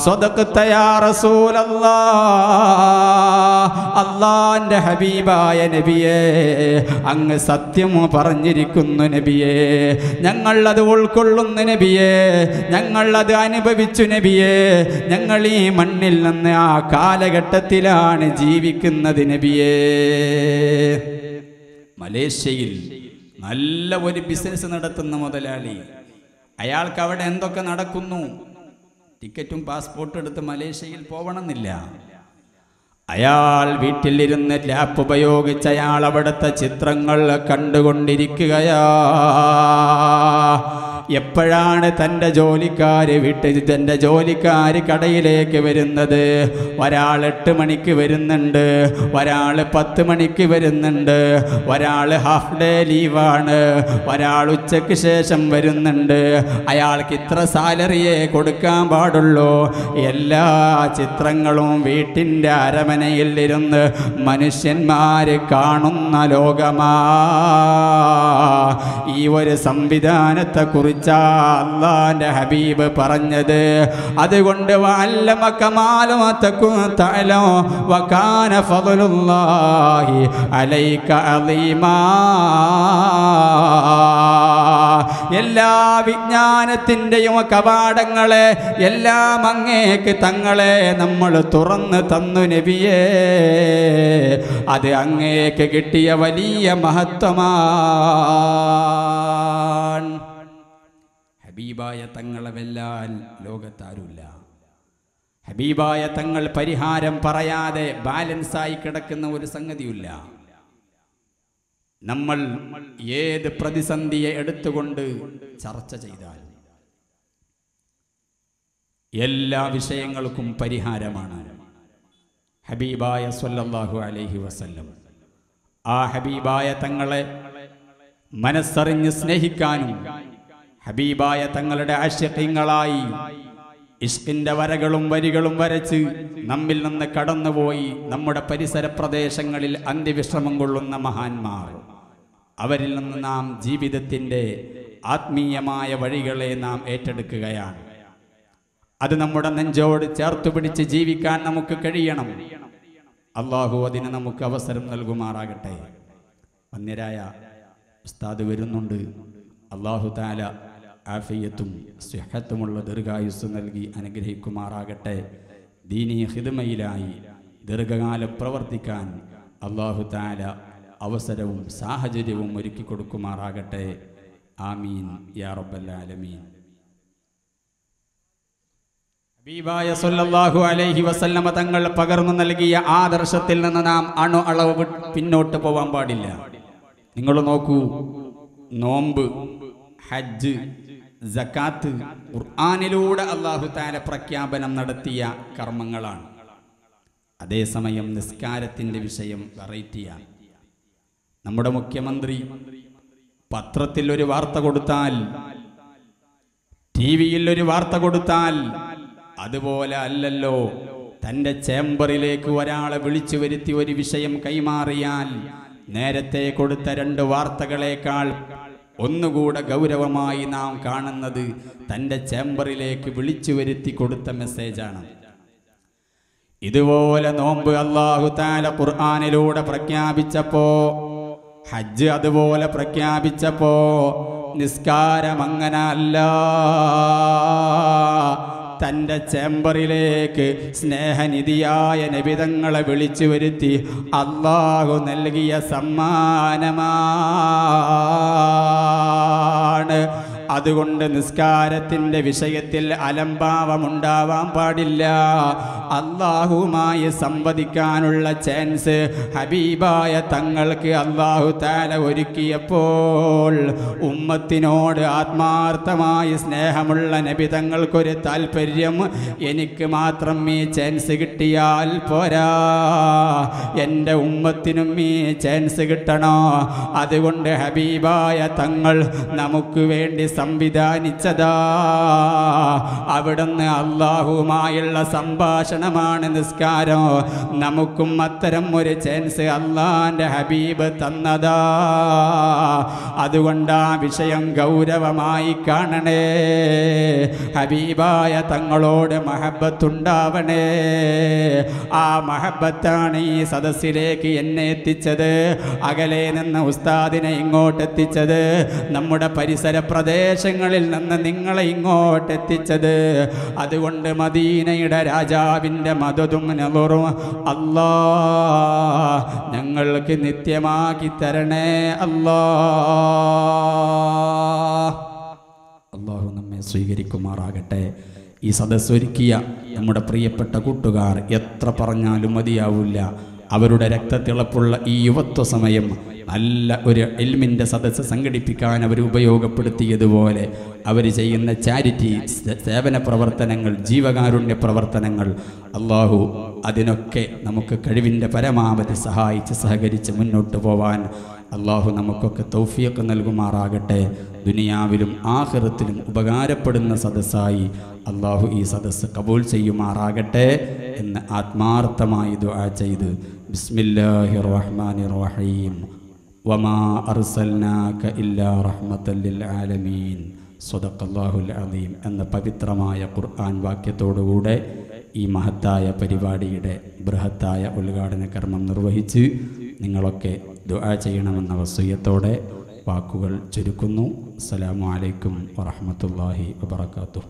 സ്വദഖത യാ റസൂലല്ലാഹ്, അല്ലാഹുവിൻ്റെ ഹബീബായ നബിയേ, അങ്ങ് സത്യം പറഞ്ഞിരിക്കുന്നു നബിയേ. ഞങ്ങൾ അത് ഉൾക്കൊള്ളുന്നു നബിയേ, ഞങ്ങൾ അത് അനുഭവിച്ചു നബിയേ. ഞങ്ങൾ ഈ മണ്ണിൽ നിന്ന് ആ കാലഘട്ടത്തിലാണ് ജീവിക്കുന്നത് നബിയേ. മലേഷ്യയിൽ നല്ല ഒരു ബിസിനസ് നടത്തുന്ന മുതലാളി, അയാൾക്ക് അവിടെ എന്തൊക്കെ നടക്കുന്നു? ടിക്കറ്റും പാസ്പോർട്ടും എടുത്ത് മലേഷ്യയിൽ പോകണമെന്നില്ല. അയാൾ വീട്ടിലിരുന്ന് ലാപ്പ് ഉപയോഗിച്ച് അയാൾ അവിടുത്തെ ചിത്രങ്ങൾ കണ്ടുകൊണ്ടിരിക്കുകയാ. എപ്പോഴാണ് തൻ്റെ ജോലിക്കാർ തൻ്റെ ജോലിക്കാർ കടയിലേക്ക് വരുന്നത്? ഒരാൾ 8 മണിക്ക് വരുന്നുണ്ട്, ഒരാൾ 10 മണിക്ക് വരുന്നുണ്ട്, ഒരാൾ ഹാഫ് ഡേ ലീവാണ്, ഒരാൾ ഉച്ചയ്ക്ക് ശേഷം വരുന്നുണ്ട്. അയാൾക്ക് ഇത്ര സാലറിയെ കൊടുക്കാൻ പാടുള്ളൂ. എല്ലാ ചിത്രങ്ങളും വീട്ടിൻ്റെ അരമനയിൽ ഇരുന്ന് മനുഷ്യന്മാർ കാണുന്ന ലോകമാ. ഈ ഒരു സംവിധാനത്തെ കുറിച്ച് അല്ലാഹുവിൻ്റെ ഹബീബ് പറഞ്ഞത്. അതുകൊണ്ട് വഅല്ലമക മാ ലം തകുൻ തഅലം വകാന ഫദ്ലുല്ലാഹി അലൈക അളീമാ. എല്ലാ വിജ്ഞാനത്തിൻ്റെയും കവാടങ്ങളെ എല്ലാം അങ്ങേക്ക് തങ്ങളെ നമ്മൾ തുറന്ന് തന്നു നബിയേ. അത് അങ്ങേക്ക് കിട്ടിയ വലിയ മഹത്വമാണ്. ഹബീബായ തങ്ങളെ വെല്ലാൻ ലോകത്താരുമില്ല. ഹബീബായ തങ്ങൾ പരിഹാരം പറയാതെ ബാലൻസായി കിടക്കുന്ന ഒരു സംഗതിയില്ല. നമ്മൾ ഏത് പ്രതിസന്ധിയെ എടുത്തുകൊണ്ട് ചർച്ച ചെയ്താൽ എല്ലാ വിഷയങ്ങൾക്കും പരിഹാരമാണ് ഹബീബായ സ്വല്ലല്ലാഹു അലൈഹി വസല്ലം. ആ ഹബീബായ തങ്ങളെ മനസ്സറിഞ്ഞ് സ്നേഹിക്കാനും ഹബീബായ തങ്ങളുടെ ആശിഖീങ്ങളായി ഇഷ്കിൻ്റെ വരകളും വരികളും വരച്ച് നമ്മിൽ നിന്ന് കടന്നുപോയി നമ്മുടെ പരിസര പ്രദേശങ്ങളിൽ അന്ത്യവിശ്രമം കൊള്ളുന്ന മഹാന്മാർ, അവരിൽ നിന്ന് നാം ജീവിതത്തിൻ്റെ ആത്മീയമായ വഴികളെ നാം ഏറ്റെടുക്കുകയാണ്. അത് നമ്മുടെ നെഞ്ചോട് ചേർത്ത് പിടിച്ച് ജീവിക്കാൻ നമുക്ക് കഴിയണം. അള്ളാഹു അതിന് നമുക്ക് അവസരം നൽകുമാറാകട്ടെ. വന്യരായ ഉസ്താദ് വരുന്നുണ്ട്. അള്ളാഹു തആല ആഫിയത്തും സിഹത്തുമുള്ള ദീർഘായുസ് നൽകി അനുഗ്രഹിക്കുമാറാകട്ടെ. ദീനീ ഖിദ്മയിലായി ദീർഘകാലം പ്രവർത്തിക്കാൻ അള്ളാഹു തആല അവസരവും സാഹചര്യവും ഒരുക്കി കൊടുക്കുമാറാകട്ടെ. ആമീൻ യാ റബ്ബൽ ആലമീൻ. ഹബീബായ സ്വല്ലല്ലാഹു അലൈഹി വസല്ലമ തങ്ങൾ പകർന്നു നൽകിയ ആദർശത്തിൽ നിന്ന് നാം അണു അളവ് പിന്നോട്ട് പോവാൻ പാടില്ല. നിങ്ങൾ നോക്കൂ, നോമ്പ്, ഹജ്ജ്, സക്കാത്ത് ഖുർആനിലൂടെ അല്ലാഹു തആല പ്രഖ്യാപനം നടത്തിയ കർമ്മങ്ങളാണ്. അതേസമയം നിസ്കാരത്തിൻ്റെ വിഷയം വെറൈറ്റിയാണ്. നമ്മുടെ മുഖ്യമന്ത്രി പത്രത്തിൽ ഒരു വാർത്ത കൊടുത്താൽ, ടിവിയിൽ ഒരു വാർത്ത കൊടുത്താൽ അതുപോലെ അല്ലല്ലോ. തൻ്റെ ചേംബറിലേക്ക് ഒരാളെ വിളിച്ചു വരുത്തി ഒരു വിഷയം കൈമാറിയാൽ നേരത്തെ കൊടുത്ത 2 വാർത്തകളേക്കാൾ ഒന്നുകൂടെ ഗൗരവമായി നാം കാണുന്നത് തൻ്റെ ചേംബറിലേക്ക് വിളിച്ചു വരുത്തി കൊടുത്ത മെസ്സേജാണ്. ഇതുപോലെ നോമ്പ് അല്ലാഹു തആല ഖുർആനിലൂടെ പ്രഖ്യാപിച്ചപ്പോൾ ഹജ്ജ് അതുപോലെ പ്രഖ്യാപിച്ചപ്പോ നിസ്കാരം അങ്ങനല്ല. തൻ്റെ ചേംബറിലേക്ക് സ്നേഹനിധിയായ നബിതങ്ങളെ വിളിച്ചു വരുത്തി അല്ലാഹു നൽകിയ സമ്മാനമാണ്. അതുകൊണ്ട് നിസ്കാരത്തിൻ്റെ വിഷയത്തിൽ അലംഭാവമുണ്ടാവാൻ പാടില്ല. അല്ലാഹുവുമായി സംവദിക്കാനുള്ള ചാൻസ് ഹബീബായ തങ്ങൾക്ക് അല്ലാഹു തആല ഒരുക്കിയപ്പോൾ ഉമ്മത്തിനോട് ആത്മാർത്ഥമായി സ്നേഹമുള്ള നബി തങ്ങൾക്കൊരു താല്പര്യം, എനിക്ക് മാത്രം ഈ ചാൻസ് കിട്ടിയാൽ പോരാ, എൻ്റെ ഉമ്മത്തിനും ഈ ചാൻസ് കിട്ടണോ. അതുകൊണ്ട് ഹബീബായ തങ്ങൾ നമുക്ക് വേണ്ടി സംവിധാനിച്ചതാ. അവിടുന്ന് അല്ലാഹുവുമായുള്ള സംഭാഷണമാണ് നിസ്കാരം. നമുക്കും അത്തരം ഒരു ചാൻസ് അല്ലാഹുവിൻ്റെ ഹബീബ് തന്നതാ. അതുകൊണ്ട് ആ വിഷയം ഗൗരവമായി കാണണേ. ഹബീബായ തങ്ങളോട് മഹബത്തുണ്ടാവണേ. ആ മഹബത്താണ് ഈ സദസ്സിലേക്ക് എന്നെ എത്തിച്ചത്, അകലെ നിന്ന് ഉസ്താദിനെ ഇങ്ങോട്ട് എത്തിച്ചത്, നമ്മുടെ പരിസര പ്രദേശങ്ങളിൽ നിന്ന് നിങ്ങളെ ഇങ്ങോട്ട് എത്തിച്ചത്. അതുകൊണ്ട് മദീനയുടെ രാജാവിൻ്റെ മദദും നദറും അല്ലാ ഞങ്ങൾക്ക് നിത്യമാക്കി തരണേ. അല്ലാഹു നമ്മെ സ്വീകരിക്കുമാറാകട്ടെ. ഈ സദസ്സൊരുക്കിയ നമ്മുടെ പ്രിയപ്പെട്ട കൂട്ടുകാർ എത്ര പറഞ്ഞാലും മതിയാവില്ല. അവരുടെ രക്തത്തിളപ്പുള്ള ഈ യുവത്വ സമയം നല്ല ഒരു ഇൽമിൻ്റെ സദസ്സ് സംഘടിപ്പിക്കാൻ അവർ ഉപയോഗപ്പെടുത്തിയതുപോലെ അവർ ചെയ്യുന്ന ചാരിറ്റി സേവന പ്രവർത്തനങ്ങൾ, ജീവകാരുണ്യ പ്രവർത്തനങ്ങൾ, അല്ലാഹു അതിനൊക്കെ നമുക്ക് കഴിവിൻ്റെ പരമാവധി സഹായിച്ച് സഹകരിച്ച് മുന്നോട്ട് പോവാൻ അല്ലാഹു നമുക്കൊക്കെ തൗഫീഖ് നൽകുമാറാകട്ടെ. ദുനിയാവിലും ആഖിറത്തിലും ഉപകാരപ്പെടുന്ന സദസ്സായി അല്ലാഹു ഈ സദസ്സ് കബൂൽ ചെയ്യുമാറാകട്ടെ എന്ന് ആത്മാർത്ഥമായി ദുആ ചെയ്ത് ബിസ്മില്ലാഹിർ റഹ്മാനിർ റഹീം വമാ അർസൽനാക ഇല്ലാ റഹ്മത്തൽ ലിൽ ആലമീൻ സ്വദഖല്ലാഹുൽ അദീം എന്ന പവിത്രമായ ഖുർആൻ വാക്യത്തോടുകൂടെ ഈ മഹത്തായ പരിപാടിയുടെ ബൃഹത്തായ ഉദ്ഘാടന കർമ്മം നിർവഹിച്ച് നിങ്ങളൊക്കെ ദുആ ചെയ്യണമെന്ന വസിയത്തോടെ വാക്കുകൾ ചുരുക്കുന്നു. അസ്സലാമു അലൈക്കും വറഹ്മത്തുള്ളാഹി വബറകാതുഹു.